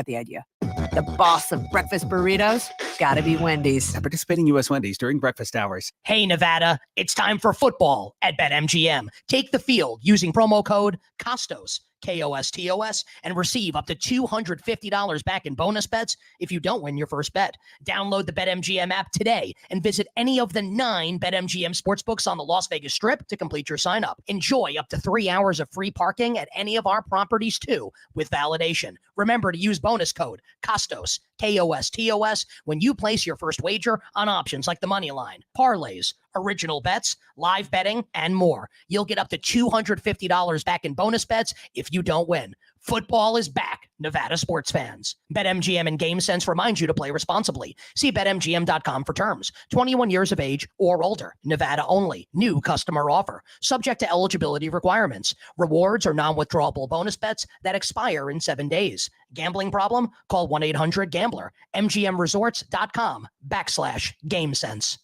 the idea. The boss of breakfast burritos, gotta be Wendy's. At participating U.S. Wendy's during breakfast hours. Hey, Nevada, it's time for football at BetMGM. Take the field using promo code KOSTOS, KOSTOS, and receive up to $250 back in bonus bets if you don't win your first bet. Download the BetMGM app today and visit any of the 9 BetMGM sportsbooks on the Las Vegas Strip to complete your sign up. Enjoy up to 3 hours of free parking at any of our properties too, with validation. Remember to use bonus code KOSTOS, KOSTOS, when you place your first wager on options like the money line, parlays, original bets, live betting, and more. You'll get up to $250 back in bonus bets if you don't win. Football is back, Nevada sports fans. BetMGM and GameSense remind you to play responsibly. See BetMGM.com for terms. 21 years of age or older. Nevada only. New customer offer. Subject to eligibility requirements. Rewards are non-withdrawable bonus bets that expire in 7 days. Gambling problem? Call 1-800-GAMBLER. MGMResorts.com/GameSense.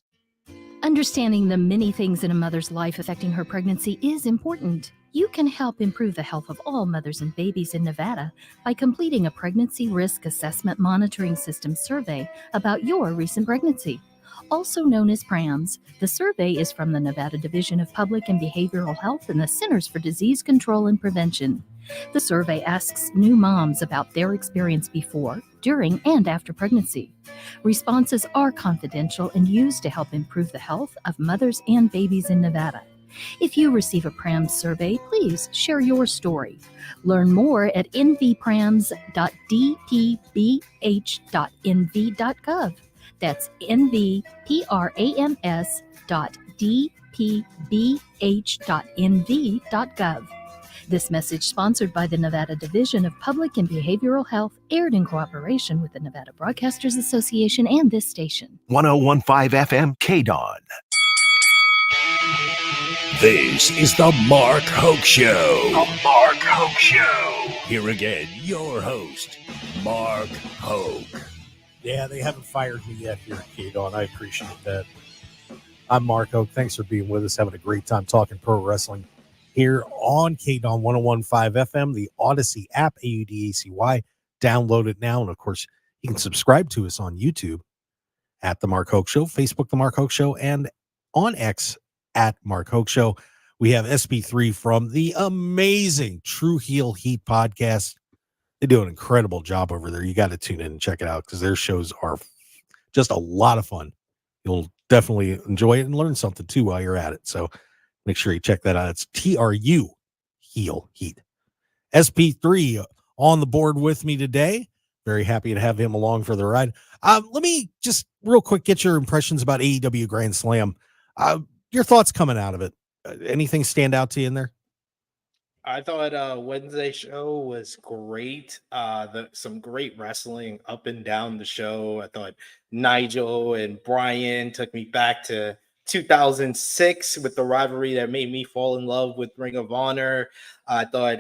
Understanding the many things in a mother's life affecting her pregnancy is important. You can help improve the health of all mothers and babies in Nevada by completing a pregnancy risk assessment monitoring system survey about your recent pregnancy. Also known as PRAMS, the survey is from the Nevada Division of Public and Behavioral Health and the Centers for Disease Control and Prevention. The survey asks new moms about their experience before, during, and after pregnancy. Responses are confidential and used to help improve the health of mothers and babies in Nevada. If you receive a PRAMS survey, please share your story. Learn more at nvprams.dpbh.nv.gov. That's nvprams.dpbh.nv.gov. This message sponsored by the Nevada Division of Public and Behavioral Health, aired in cooperation with the Nevada Broadcasters Association and this station. 1015 FM KDAWN. This is the Mark Hoke Show. The Mark Hoke Show. Here again, your host, Mark Hoke. Yeah, they haven't fired me yet here at KDAWN. I appreciate that. I'm Mark Hoke. Thanks for being with us. Having a great time talking pro wrestling here on KDAWN 1015 FM, the Odyssey app, AUDACY. Download it now. And of course, you can subscribe to us on YouTube at The Mark Hoke Show, Facebook, The Mark Hoke Show, and on X at Mark Hoke Show. We have SP3 from the amazing True Heel Heat podcast. They do an incredible job over there. You got to tune in and check it out because their shows are just a lot of fun. You'll definitely enjoy it and learn something too while you're at it. So make sure you check that out. It's TRU Heel Heat. SP3 on the board with me today. Very happy to have him along for the ride. Let me just real quick get your impressions about AEW Grand Slam. Your thoughts coming out of it. Anything stand out to you in there? I thought Wednesday show was great. Some great wrestling up and down the show. I thought Nigel and Brian took me back to 2006 with the rivalry that made me fall in love with Ring of Honor. I thought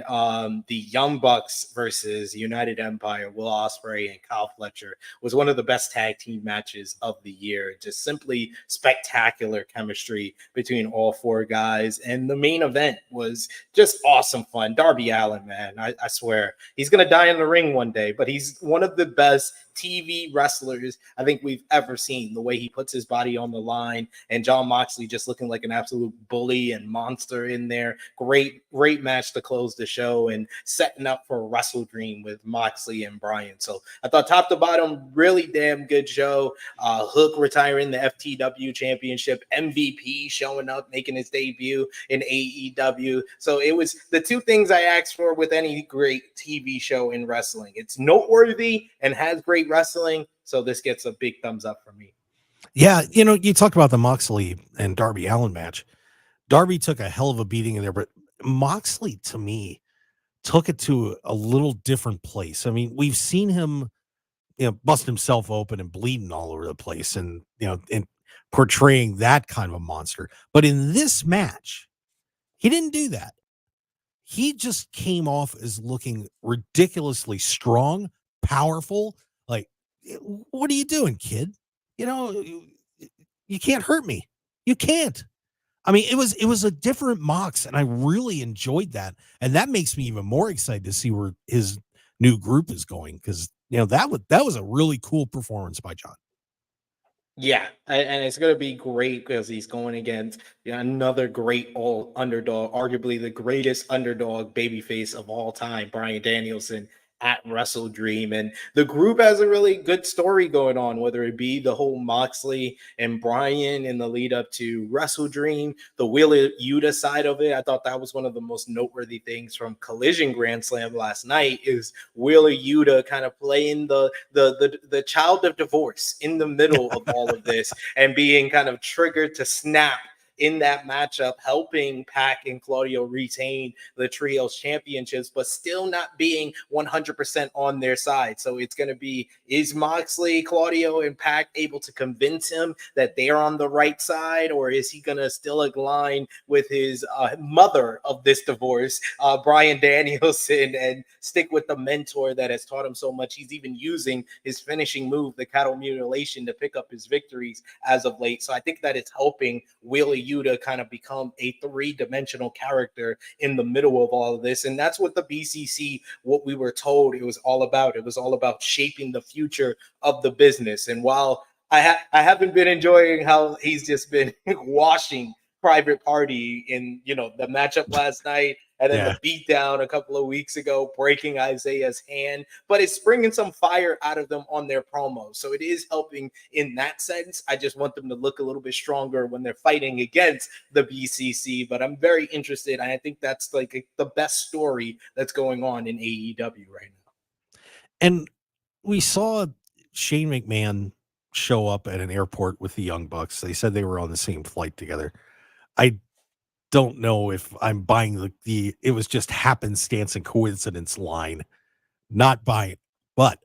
the Young Bucks versus United Empire, Will Ospreay and Kyle Fletcher, was one of the best tag team matches of the year. Just simply spectacular chemistry between all four guys. And the main event was just awesome fun. Darby Allin, man, I swear, he's going to die in the ring one day, but he's one of the best TV wrestlers I think we've ever seen. The way he puts his body on the line, and Jon Moxley just looking like an absolute bully and monster in there. Great match to close the show and setting up for a Wrestle Dream with Moxley and Bryan. So I thought top to bottom, really damn good show. Hook retiring the FTW championship, MVP showing up, making his debut in AEW. So it was the two things I asked for with any great TV show in wrestling. It's noteworthy and has great wrestling. So this gets a big thumbs up for me. Yeah, you talked about the Moxley and Darby Allin match. Darby took a hell of a beating in there, but Moxley, to me, took it to a little different place. I mean, we've seen him, bust himself open and bleeding all over the place and, and portraying that kind of a monster. But in this match, he didn't do that. He just came off as looking ridiculously strong, powerful. Like, what are you doing, kid? You can't hurt me. You can't. I mean, it was a different Mox, and I really enjoyed that. And that makes me even more excited to see where his new group is going, because that was a really cool performance by John. Yeah, and it's going to be great because he's going against another great all underdog, arguably the greatest underdog babyface of all time, Bryan Danielson, at Wrestle Dream. And the group has a really good story going on, whether it be the whole Moxley and Bryan in the lead up to Wrestle Dream, the Wheeler Yuta side of it. I thought that was one of the most noteworthy things from Collision Grand Slam last night, is Wheeler Yuta kind of playing the child of divorce in the middle of all of this and being kind of triggered to snap in that matchup, helping Pac and Claudio retain the trios championships, but still not being 100% on their side. So it's going to be, is Moxley, Claudio, and Pac able to convince him that they're on the right side, or is he going to still align with his mother of this divorce, Bryan Danielson, and stick with the mentor that has taught him so much? He's even using his finishing move, the cattle mutilation, to pick up his victories as of late. So I think that it's helping Wheeler Yuta kind of become a three-dimensional character in the middle of all of this. And that's what the BCC, what we were told it was all about. It was all about shaping the future of the business. And while I haven't been enjoying how he's just been washing Private Party in, the matchup last night, and then the beatdown a couple of weeks ago, breaking Isaiah's hand, but it's bringing some fire out of them on their promos. So it is helping in that sense. I just want them to look a little bit stronger when they're fighting against the BCC, but I'm very interested. And I think that's like the best story that's going on in AEW right now. And we saw Shane McMahon show up at an airport with the Young Bucks. They said they were on the same flight together. I don't know if I'm buying the it was just happenstance and coincidence line, not buying. But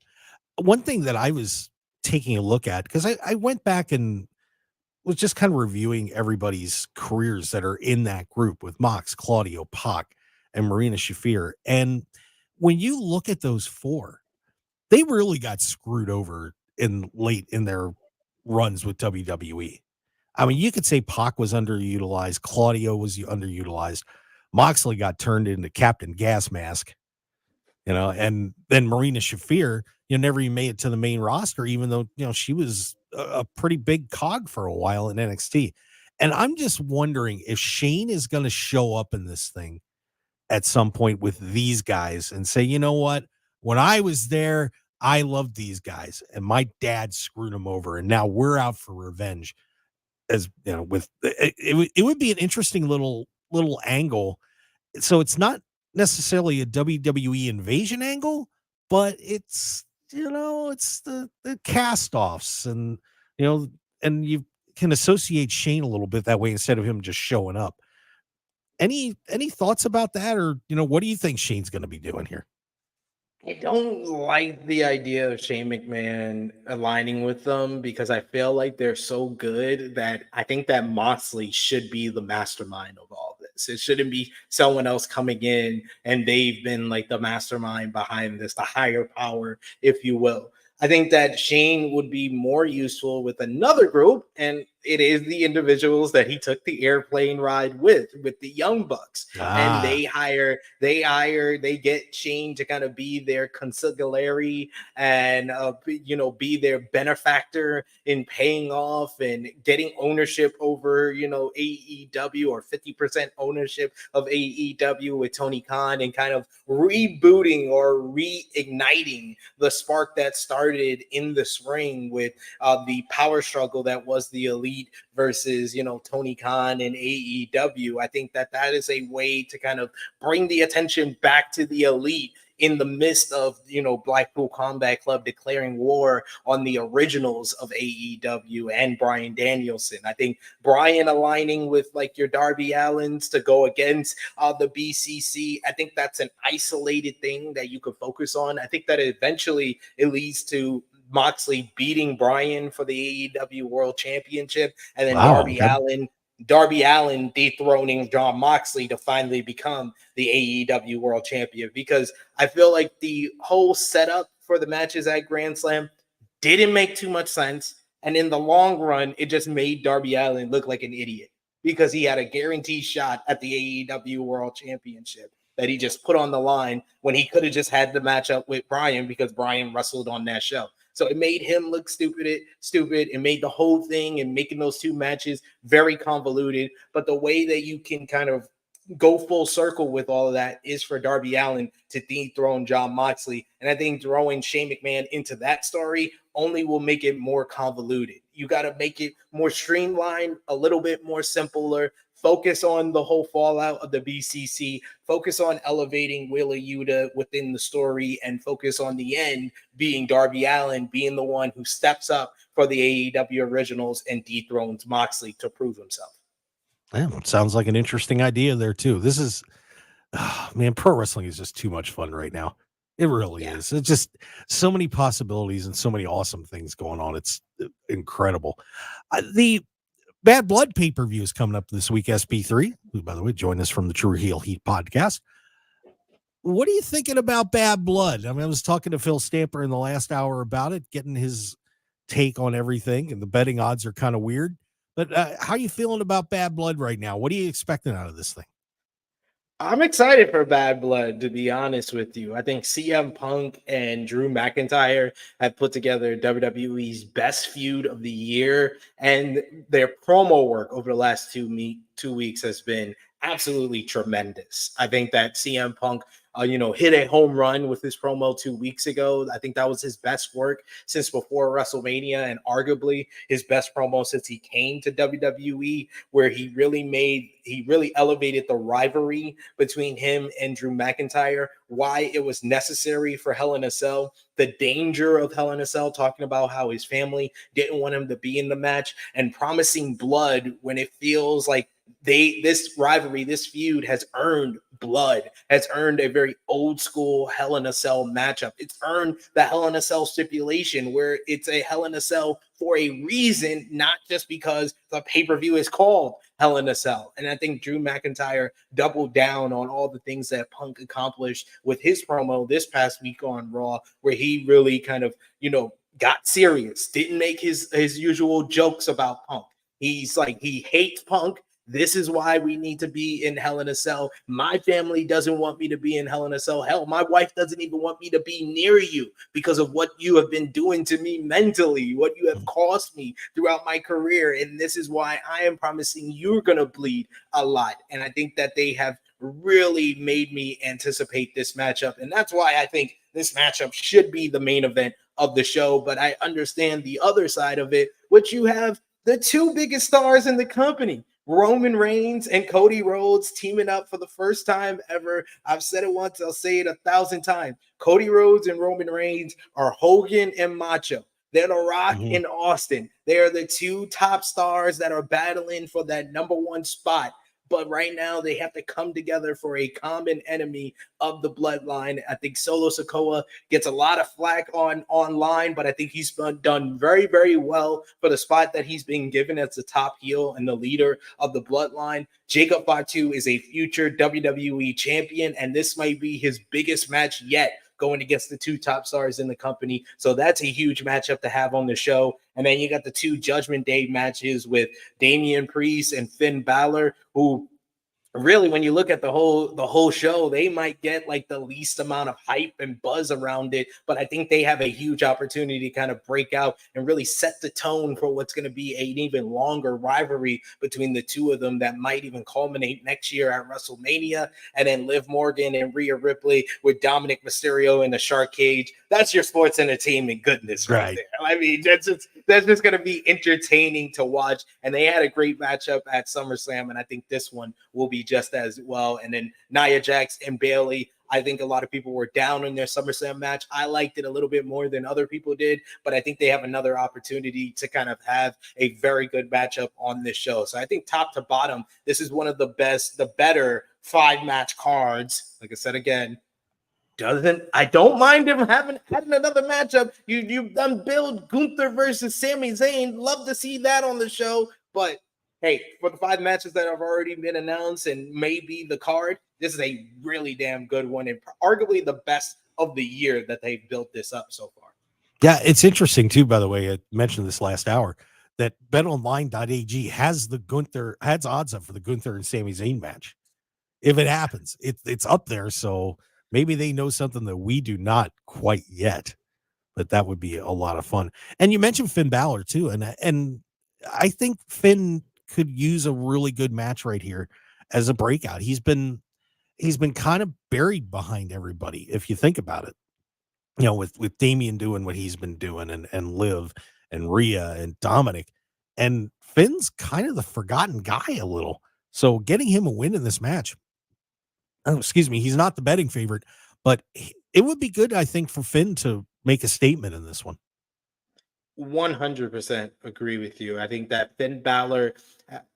one thing that I was taking a look at, because I went back and was just kind of reviewing everybody's careers that are in that group with Mox, Claudio, Pac, and Marina Shafir. And when you look at those four, they really got screwed over late in their runs with WWE. I mean, you could say Pac was underutilized. Claudio was underutilized. Moxley got turned into Captain Gas Mask, and then Marina Shafir, never even made it to the main roster, even though, she was a pretty big cog for a while in NXT. And I'm just wondering if Shane is going to show up in this thing at some point with these guys and say, you know what, when I was there, I loved these guys and my dad screwed them over. And now we're out for revenge. As with it would be an interesting little angle. So it's not necessarily a WWE invasion angle, but it's it's the cast-offs, and and you can associate Shane a little bit that way instead of him just showing up. Any thoughts about that, or what do you think Shane's going to be doing here? I don't like the idea of Shane McMahon aligning with them, because I feel like they're so good that I think that Moxley should be the mastermind of all this. It shouldn't be someone else coming in and they've been like the mastermind behind this, the higher power, if you will. I think that Shane would be more useful with another group, and it is the individuals that he took the airplane ride with the Young Bucks. And they get Shane to kind of be their consigliere and be their benefactor in paying off and getting ownership over AEW, or 50% ownership of AEW with Tony Khan, and kind of rebooting or reigniting the spark that started in this ring with the power struggle that was the Elite versus Tony Khan and AEW. I think that is a way to kind of bring the attention back to the Elite in the midst of Blackpool Combat Club declaring war on the originals of AEW and Bryan Danielson. I think Bryan aligning with like your Darby Allins to go against the BCC, I think that's an isolated thing that you could focus on. I think that eventually it leads to Moxley beating Bryan for the AEW World Championship, and then Darby Allin dethroning Jon Moxley to finally become the AEW World Champion, because I feel like the whole setup for the matches at Grand Slam didn't make too much sense. And in the long run, it just made Darby Allin look like an idiot, because he had a guaranteed shot at the AEW World Championship that he just put on the line when he could have just had the matchup with Bryan, because Bryan wrestled on that show. So it made him look stupid. It made the whole thing and making those two matches very convoluted. But the way that you can kind of go full circle with all of that is for Darby Allin to dethrone Jon Moxley. And I think throwing Shane McMahon into that story only will make it more convoluted. You got to make it more streamlined, a little bit more simpler. Focus on the whole fallout of the BCC. Focus on elevating Wheeler Yuta within the story, and focus on the end being Darby Allin being the one who steps up for the AEW originals and dethrones Moxley to prove himself. Yeah, sounds like an interesting idea there too. This is, man, pro wrestling is just too much fun right now. It really is. It's just so many possibilities and so many awesome things going on. It's incredible. The Bad Blood pay-per-view is coming up this week, SP3, who, by the way, joined us from the True Heel Heat podcast. What are you thinking about Bad Blood? I mean, I was talking to Phil Stamper in the last hour about it, getting his take on everything, and the betting odds are kind of weird. But how are you feeling about Bad Blood right now? What are you expecting out of this thing? I'm excited for Bad Blood, to be honest with you. I think CM Punk and Drew McIntyre have put together WWE's best feud of the year, and their promo work over the last 2 weeks has been absolutely tremendous. I think that CM Punk, hit a home run with his promo 2 weeks ago. I think that was his best work since before WrestleMania, and arguably his best promo since he came to WWE, where he really elevated the rivalry between him and Drew McIntyre, why it was necessary for Hell in a Cell, the danger of Hell in a Cell, talking about how his family didn't want him to be in the match, and promising blood when it feels like this rivalry, this feud has earned blood, has earned a very old school Hell in a Cell matchup. It's earned the Hell in a Cell stipulation, where it's a Hell in a Cell for a reason, not just because the pay-per-view is called Hell in a Cell. And I think Drew McIntyre doubled down on all the things that Punk accomplished with his promo this past week on Raw, where he really kind of, got serious, didn't make his usual jokes about Punk. He's like, he hates Punk. This is why we need to be in Hell in a Cell. My family doesn't want me to be in Hell in a Cell. Hell, my wife doesn't even want me to be near you because of what you have been doing to me mentally, what you have cost me throughout my career. And this is why I am promising you're going to bleed a lot. And I think that they have really made me anticipate this matchup. And that's why I think this matchup should be the main event of the show. But I understand the other side of it, which you have the two biggest stars in the company, Roman Reigns and Cody Rhodes, teaming up for the first time ever. I've said it once, I'll say it 1,000 times. Cody Rhodes and Roman Reigns are Hogan and Macho. They're The Rock and Austin. They are the two top stars that are battling for that number one spot. But right now, they have to come together for a common enemy of the bloodline. I think Solo Sikoa gets a lot of flack online, but I think he's done very, very well for the spot that he's been given as the top heel and the leader of the bloodline. Jacob Fatu is a future WWE champion, and this might be his biggest match yet, going against the two top stars in the company. So that's a huge matchup to have on the show. And then you got the two Judgment Day matches with Damian Priest and Finn Balor, who really, when you look at the whole show, they might get like the least amount of hype and buzz around it. But I think they have a huge opportunity to kind of break out and really set the tone for what's going to be an even longer rivalry between the two of them that might even culminate next year at WrestleMania. And then Liv Morgan and Rhea Ripley with Dominic Mysterio in the shark cage. That's your sports entertainment goodness right there. I mean, that's just going to be entertaining to watch. And they had a great matchup at SummerSlam, and I think this one will be just as well. And then Nia Jax and Bayley, I think a lot of people were down in their SummerSlam match. I liked it a little bit more than other people did, but I think they have another opportunity to kind of have a very good matchup on this show. So I think top to bottom, this is one of the better 5-match cards. Like I said again, I don't mind them having another matchup. You've done build Gunther versus Sami Zayn. Love to see that on the show. But hey, for the 5 matches that have already been announced and maybe the card, this is a really damn good one and arguably the best of the year that they've built this up so far. Yeah, it's interesting too, by the way, I mentioned this last hour, that betonline.ag has odds up for the Gunther and Sami Zayn match. If it happens, it's up there. So maybe they know something that we do not quite yet, but that would be a lot of fun. And you mentioned Finn Balor too. And I think Finn could use a really good match right here as a breakout. He's been kind of buried behind everybody, if you think about it. With Damian doing what he's been doing and Liv and Rhea and Dominic, and Finn's kind of the forgotten guy a little. So getting him a win in this match, he's not the betting favorite, but it would be good, I think, for Finn to make a statement in this one. 100% agree with you. I think that Finn Balor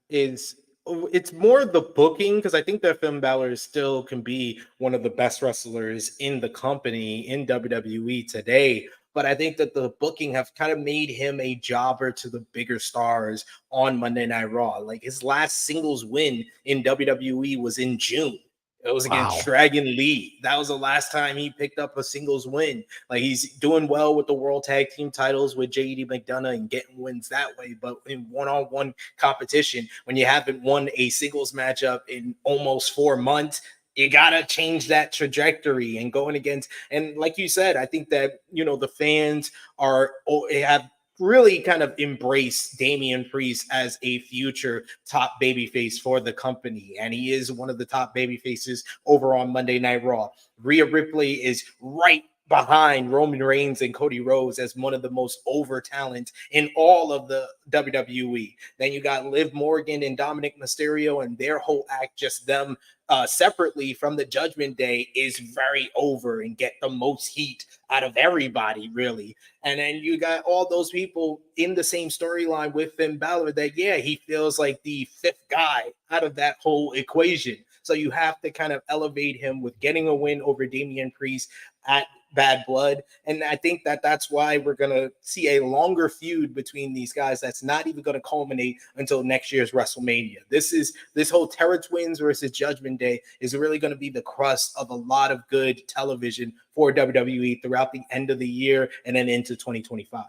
is it's more the booking, because I think that Finn Balor still can be one of the best wrestlers in the company in WWE today. But I think that the booking have kind of made him a jobber to the bigger stars on Monday Night Raw. Like his last singles win in WWE was in June. It was against Dragon Lee. That was the last time he picked up a singles win. Like he's doing well with the World Tag Team titles with JD McDonough and getting wins that way. But in one-on-one competition, when you haven't won a singles matchup in almost 4 months, you gotta change that trajectory and going against. And like you said, I think that the fans have really kind of embrace Damian Priest as a future top babyface for the company. And he is one of the top babyfaces over on Monday Night Raw. Rhea Ripley is right behind Roman Reigns and Cody Rhodes as one of the most over talents in all of the WWE. Then you got Liv Morgan and Dominic Mysterio, and their whole act, just them separately from the Judgment Day, is very over and get the most heat out of everybody, really. And then you got all those people in the same storyline with Finn Balor that, he feels like the fifth guy out of that whole equation. So you have to kind of elevate him with getting a win over Damian Priest at Bad Blood. And I think that that's why we're going to see a longer feud between these guys that's not even going to culminate until next year's WrestleMania. This whole Terra Twins versus Judgment Day is really going to be the crust of a lot of good television for WWE throughout the end of the year and then into 2025.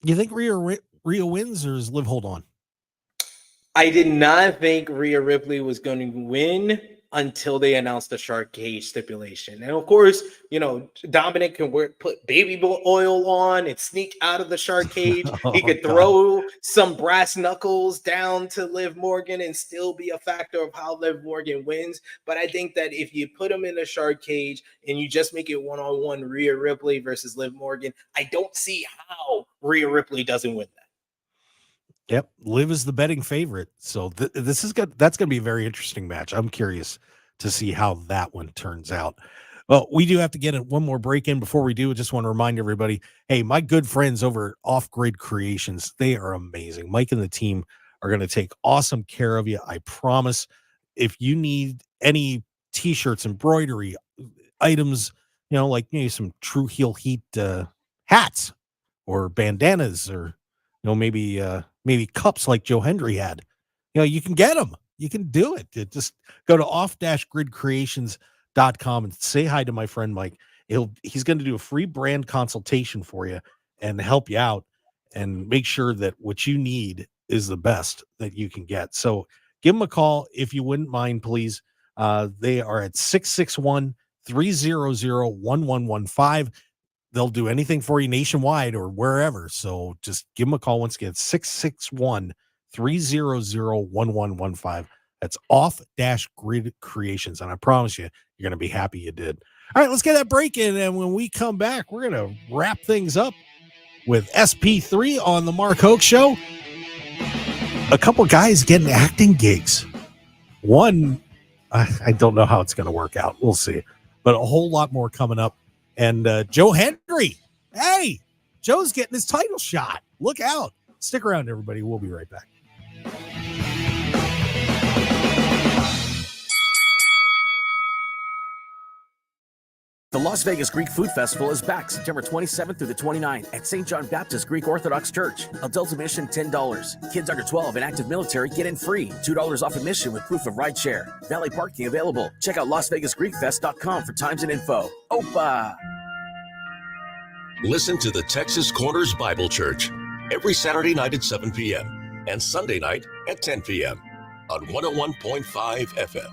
You think Rhea wins, or is Liv hold on? I did not think Rhea Ripley was going to win until they announced the shark cage stipulation. And of course, Dominic can put baby oil on and sneak out of the shark cage. He could throw some brass knuckles down to Liv Morgan and still be a factor of how Liv Morgan wins. But I think that if you put him in a shark cage and you just make it one-on-one Rhea Ripley versus Liv Morgan, I don't see how Rhea Ripley doesn't win that. Yep, Liv is the betting favorite, so this is good. That's going to be a very interesting match. I'm curious to see how that one turns out. Well, we do have to get one more break in. Before we do, I just want to remind everybody, hey, my good friends over at Off Grid Creations, they are amazing. Mike and the team are going to take awesome care of you. I promise. If you need any t-shirts, embroidery items, like some True Heel Heat hats or bandanas, or maybe cups like Joe Hendry had. You can get them. You can do it. Just go to off-gridcreations.com and say hi to my friend Mike. He's going to do a free brand consultation for you and help you out and make sure that what you need is the best that you can get. So give them a call if you wouldn't mind, please. They are at 661-300-1115. They'll do anything for you nationwide or wherever. So just give them a call once again, 661-300-1115. That's Off-Grid Creations. And I promise you, you're going to be happy you did. All right, let's get that break in. And when we come back, we're going to wrap things up with SP3 on the Mark Hoke Show. A couple guys getting acting gigs. One, I don't know how it's going to work out. We'll see. But a whole lot more coming up. And Joe Hendry. Hey, Joe's getting his title shot. Look out. Stick around, everybody. We'll be right back. The Las Vegas Greek Food Festival is back September 27th through the 29th at St. John Baptist Greek Orthodox Church. Adult admission $10. Kids under 12 and active military get in free. $2 off admission with proof of rideshare. Valet parking available. Check out LasVegasGreekFest.com for times and info. Opa! Listen to the Texas Corners Bible Church every Saturday night at 7 p.m. and Sunday night at 10 p.m. on 101.5 FM.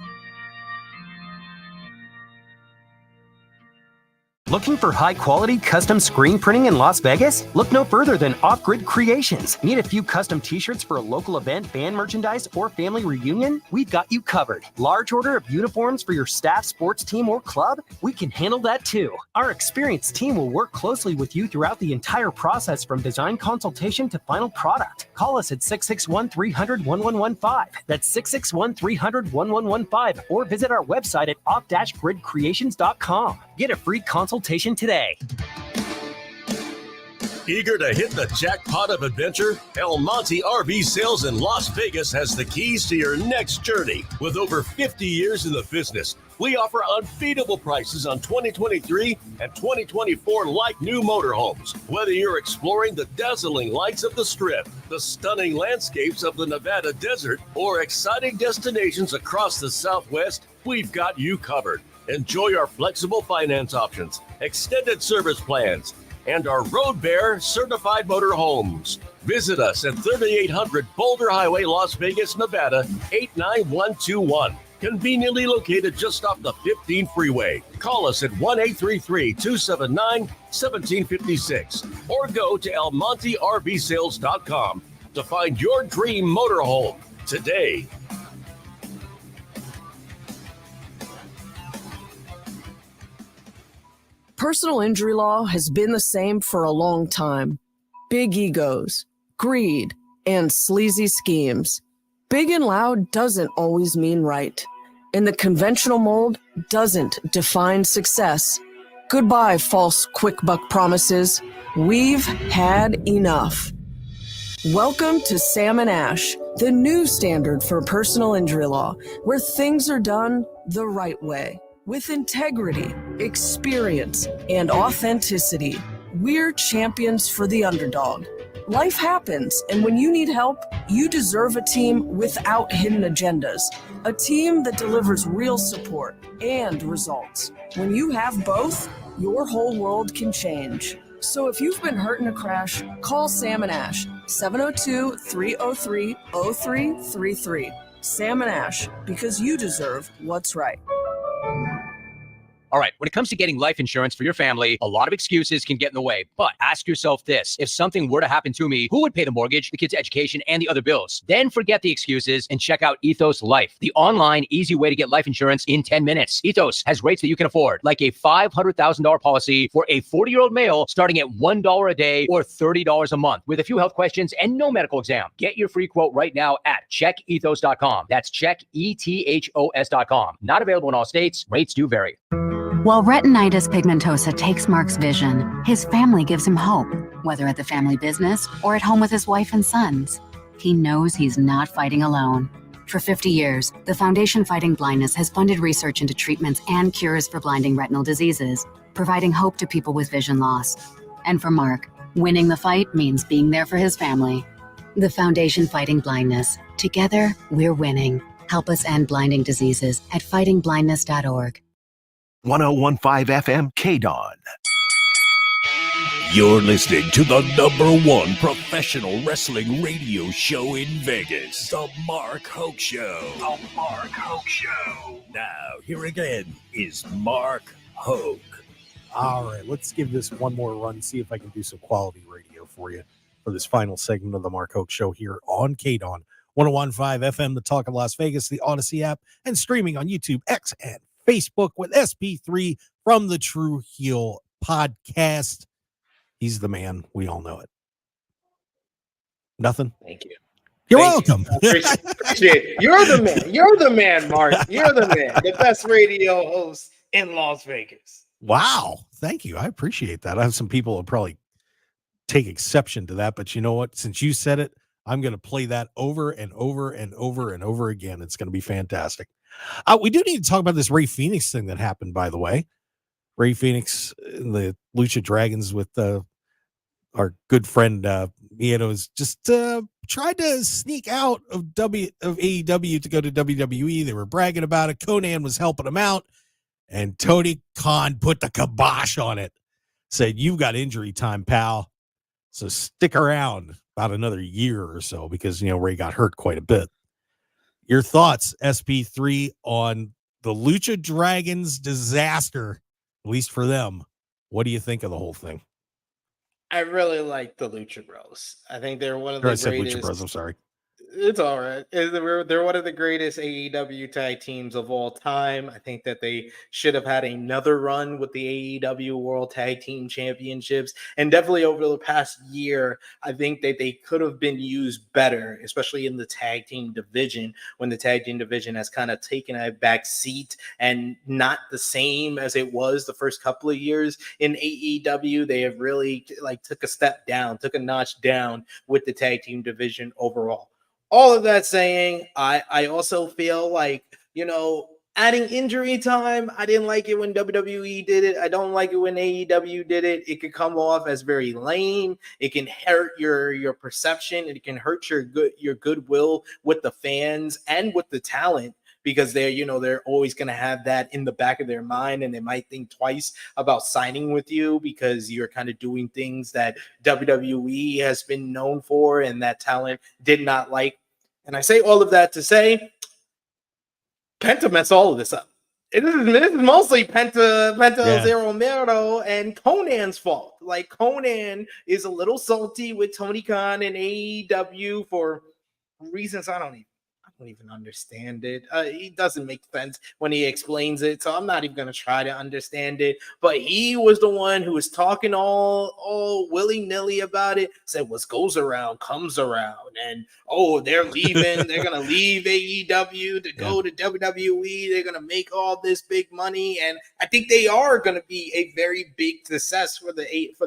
Looking for high-quality custom screen printing in Las Vegas? Look no further than Off Grid Creations. Need a few custom t-shirts for a local event, band merchandise, or family reunion? We've got you covered. Large order of uniforms for your staff, sports team, or club? We can handle that too. Our experienced team will work closely with you throughout the entire process from design consultation to final product. Call us at 661-300-1115. That's 661-300-1115. Or visit our website at off-gridcreations.com. Get a free consultation today. Eager to hit the jackpot of adventure? El Monte RV Sales in Las Vegas has the keys to your next journey. With over 50 years in the business, we offer unbeatable prices on 2023 and 2024 like-new motorhomes. Whether you're exploring the dazzling lights of the Strip, the stunning landscapes of the Nevada desert, or exciting destinations across the Southwest, we've got you covered. Enjoy our flexible finance options, extended service plans, and our Road Bear certified motor homes. Visit us at 3800 Boulder Highway, Las Vegas, Nevada, 89121. Conveniently located just off the 15 freeway. Call us at 1-833-279-1756 or go to elmontervsales.com to find your dream motorhome today. Personal injury law has been the same for a long time. Big egos, greed, and sleazy schemes. Big and loud doesn't always mean right. And the conventional mold doesn't define success. Goodbye, false quick buck promises. We've had enough. Welcome to Sam and Ash, the new standard for personal injury law, where things are done the right way. With integrity, experience, and authenticity, we're champions for the underdog. Life happens, and when you need help, you deserve a team without hidden agendas. A team that delivers real support and results. When you have both, your whole world can change. So if you've been hurt in a crash, call Sam and Ash, 702-303-0333. Sam and Ash, because you deserve what's right. All right, when it comes to getting life insurance for your family, a lot of excuses can get in the way. But ask yourself this: if something were to happen to me, who would pay the mortgage, the kids' education, and the other bills? Then forget the excuses and check out Ethos Life, the online, easy way to get life insurance in 10 minutes. Ethos has rates that you can afford, like a $500,000 policy for a 40-year-old male starting at $1 a day or $30 a month, with a few health questions and no medical exam. Get your free quote right now at checkethos.com. That's checkethos.com. Not available in all states. Rates do vary. While retinitis pigmentosa takes Mark's vision, his family gives him hope, whether at the family business or at home with his wife and sons. He knows he's not fighting alone. For 50 years, the Foundation Fighting Blindness has funded research into treatments and cures for blinding retinal diseases, providing hope to people with vision loss. And for Mark, winning the fight means being there for his family. The Foundation Fighting Blindness. Together, we're winning. Help us end blinding diseases at fightingblindness.org. 1015 FM KDAWN. You're listening to the #1 professional wrestling radio show in Vegas, The Mark Hoke Show. The Mark Hoke Show. Now, here again is Mark Hoke. All right, let's give this one more run, see if I can do some quality radio for you for this final segment of the Mark Hoke Show here on KDAWN. 1015 FM, the Talk of Las Vegas, the Odyssey app, and streaming on YouTube, X, and Facebook with SP3 from the True Heel podcast. He's the man. We all know it. Nothing? Thank you. You're Thank welcome. You. Appreciate it. You're the man. You're the man, Mark. You're the man. The best radio host in Las Vegas. Wow. Thank you. I appreciate that. I have some people who probably take exception to that, but you know what? Since you said it, I'm going to play that over and over and over and over again. It's going to be fantastic. We do need to talk about this Ray Phoenix thing that happened, by the way. Ray Phoenix, the Lucha Dragons with our good friend Miedo's just tried to sneak out of AEW to go to WWE. They were bragging about it. Conan was helping him out, and Tony Khan put the kibosh on it. Said, "You've got injury time, pal. So stick around about another year or so," because Ray got hurt quite a bit. Your thoughts, SP3, on the Lucha Dragons disaster, at least for them. What do you think of the whole thing? I really like the Lucha Bros. I think they're one of the greatest. Lucha Bros, I'm sorry. It's all right. They're one of the greatest AEW tag teams of all time. I think that they should have had another run with the AEW World Tag Team Championships. And definitely over the past year, I think that they could have been used better, especially in the tag team division, when the tag team division has kind of taken a back seat and not the same as it was the first couple of years in AEW. They have really took a step down, took a notch down with the tag team division overall. All of that saying, I also feel like, adding injury time, I didn't like it when WWE did it. I don't like it when AEW did it. It could come off as very lame. It can hurt your perception. It can hurt your goodwill with the fans and with the talent, because they're always going to have that in the back of their mind, and they might think twice about signing with you because you're kind of doing things that WWE has been known for and that talent did not like. And I say all of that to say Penta messed all of this up. This is mostly Penta Zero Mero and Conan's fault. Like, Conan is a little salty with Tony Khan and AEW for reasons I don't even understand it. It doesn't make sense when he explains it, so I'm not even gonna try to understand it. But he was the one who was talking all willy-nilly about it, said what goes around comes around, and they're leaving, they're gonna leave AEW to go to WWE, they're gonna make all this big money, and I think they are gonna be a very big success for the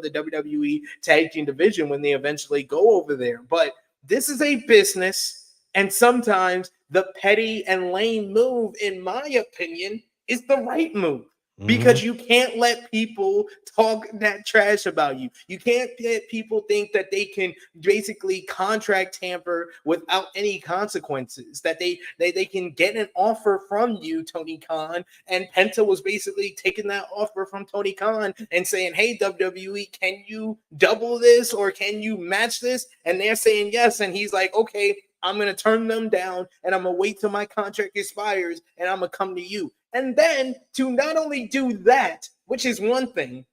WWE tag team division when they eventually go over there. But this is a business. And sometimes the petty and lame move, in my opinion, is the right move. Because you can't let people talk that trash about you. You can't let people think that they can basically contract tamper without any consequences, that they can get an offer from you, Tony Khan. And Penta was basically taking that offer from Tony Khan and saying, hey, WWE, can you double this or can you match this? And they're saying yes. And he's like, okay, I'm going to turn them down and I'm going to wait till my contract expires and I'm going to come to you. And then to not only do that, which is one thing,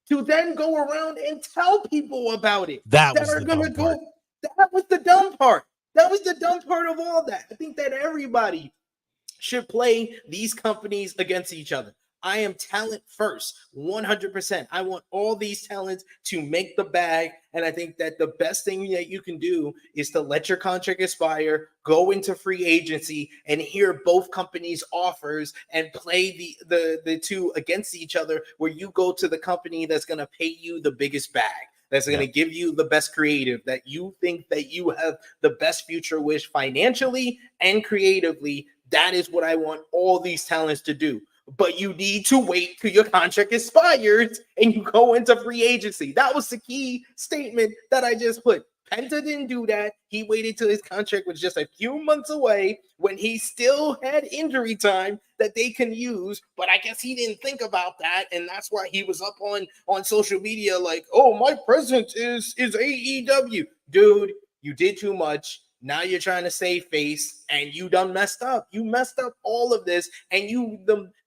to then go around and tell people about it. That was the dumb part. That was the dumb part. That was the dumb part of all that. I think that everybody should play these companies against each other. I am talent first, 100%. I want all these talents to make the bag. And I think that the best thing that you can do is to let your contract expire, go into free agency, and hear both companies' offers and play the two against each other, where you go to the company that's going to pay you the biggest bag, that's going to give you the best creative, that you think that you have the best future wish financially and creatively. That is what I want all these talents to do. But you need to wait till your contract expires and you go into free agency. That was the key statement that I just put. Penta didn't do that. He waited till his contract was just a few months away when he still had injury time that they can use. But I guess he didn't think about that. And that's why he was up on social media like, oh, my presence is AEW. Dude, you did too much. Now you're trying to save face and you done messed up. You messed up all of this. And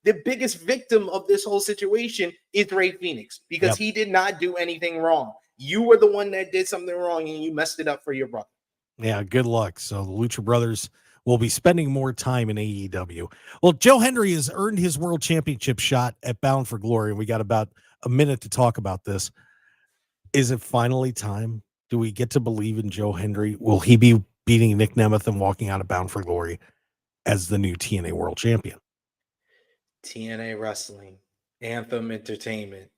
the biggest victim of this whole situation is Rey Fenix, because he did not do anything wrong. You were the one that did something wrong and you messed it up for your brother. Yeah, good luck. So the Lucha Brothers will be spending more time in AEW. Well, Joe Hendry has earned his world championship shot at Bound for Glory, and we got about a minute to talk about this. Is it finally time? Do we get to believe in Joe Hendry? Will he be beating Nick Nemeth and walking out of Bound for Glory as the new TNA World Champion? TNA Wrestling, Anthem Entertainment,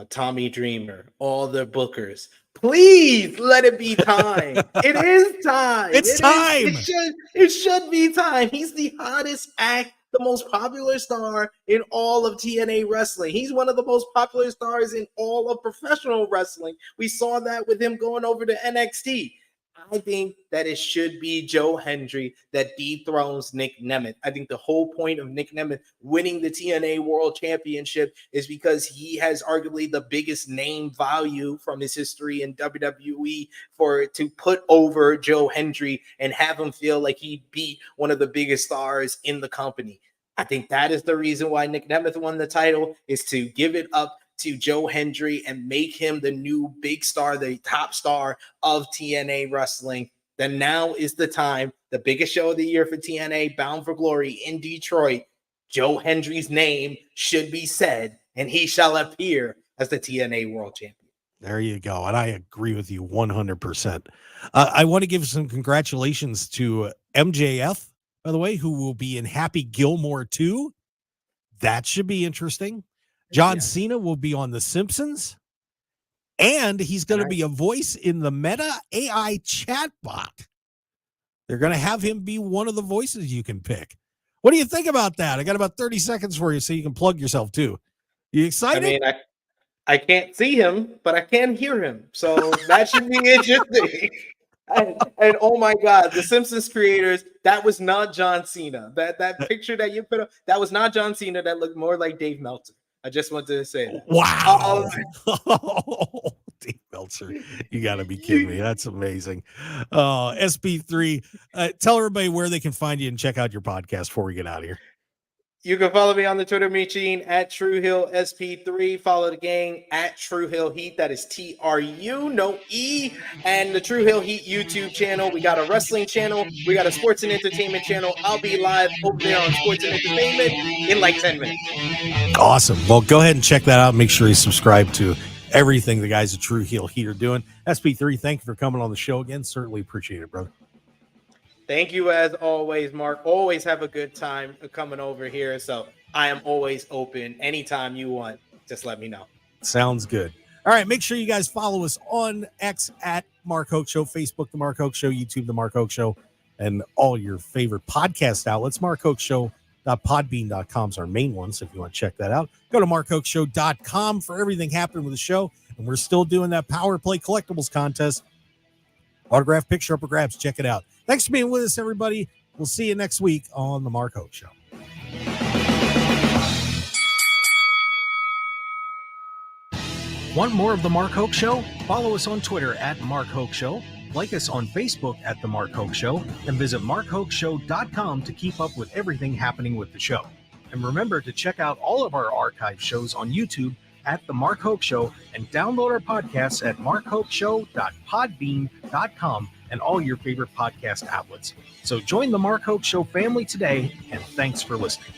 Tommy Dreamer, all the bookers, please let it be time. It is time. It's time. It should be time. He's the hottest act, the most popular star in all of TNA wrestling. He's one of the most popular stars in all of professional wrestling. We saw that with him going over to NXT. I think that it should be Joe Hendry that dethrones Nick Nemeth. I think the whole point of Nick Nemeth winning the TNA World Championship is because he has arguably the biggest name value from his history in WWE to put over Joe Hendry and have him feel like he beat one of the biggest stars in the company. I think that is the reason why Nick Nemeth won the title, is to give it up to Joe Hendry and make him the new big star, the top star of TNA wrestling. then now is the time. The biggest show of the year for TNA, Bound for Glory in Detroit. Joe Hendry's name should be said, and he shall appear as the TNA World Champion. There you go. And I agree with you 100%. I want to give some congratulations to MJF, by the way, who will be in Happy Gilmore 2. That should be interesting. John Cena will be on The Simpsons. And he's going to be a voice in the Meta AI chatbot. They're going to have him be one of the voices you can pick. What do you think about that? I got about 30 seconds for you so you can plug yourself too. You excited? I mean, I can't see him, but I can hear him. So that should be interesting. And oh my God, the Simpsons creators, that was not John Cena. That picture that you put up, that was not John Cena. That looked more like Dave Meltzer. I just wanted to say that. Wow. Dave Meltzer. You got to be kidding me. That's amazing. SP3, tell everybody where they can find you and check out your podcast before we get out of here. You can follow me on the Twitter machine at TrueHillSP3. Follow the gang at True Hill Heat. That is TRU, no E. And the True Hill Heat YouTube channel. We got a wrestling channel. We got a sports and entertainment channel. I'll be live over there on sports and entertainment in like 10 minutes. Awesome. Well, go ahead and check that out. Make sure you subscribe to everything the guys at True Hill Heat are doing. SP3, thank you for coming on the show again. Certainly appreciate it, brother. Thank you as always, Mark. Always have a good time coming over here. So I am always open. Anytime you want, just let me know. Sounds good. All right. Make sure you guys follow us on X at Mark Hoke Show, Facebook, The Mark Hoke Show, YouTube, The Mark Hoke Show, and all your favorite podcast outlets. MarkHokeShow.podbean.com is our main one. So if you want to check that out, go to MarkHokeShow.com for everything happening with the show. And we're still doing that Power Play Collectibles contest. Autograph picture up for grabs. Check it out. Thanks for being with us, everybody. We'll see you next week on The Mark Hoke Show. Want more of The Mark Hoke Show? Follow us on Twitter at Mark Hoke Show, like us on Facebook at The Mark Hoke Show, and visit MarkHokeShow.com to keep up with everything happening with the show. And remember to check out all of our archive shows on YouTube at The Mark Hoke Show and download our podcasts at markhokeshow.podbean.com and all your favorite podcast outlets. So join the Mark Hoke Show family today, and thanks for listening.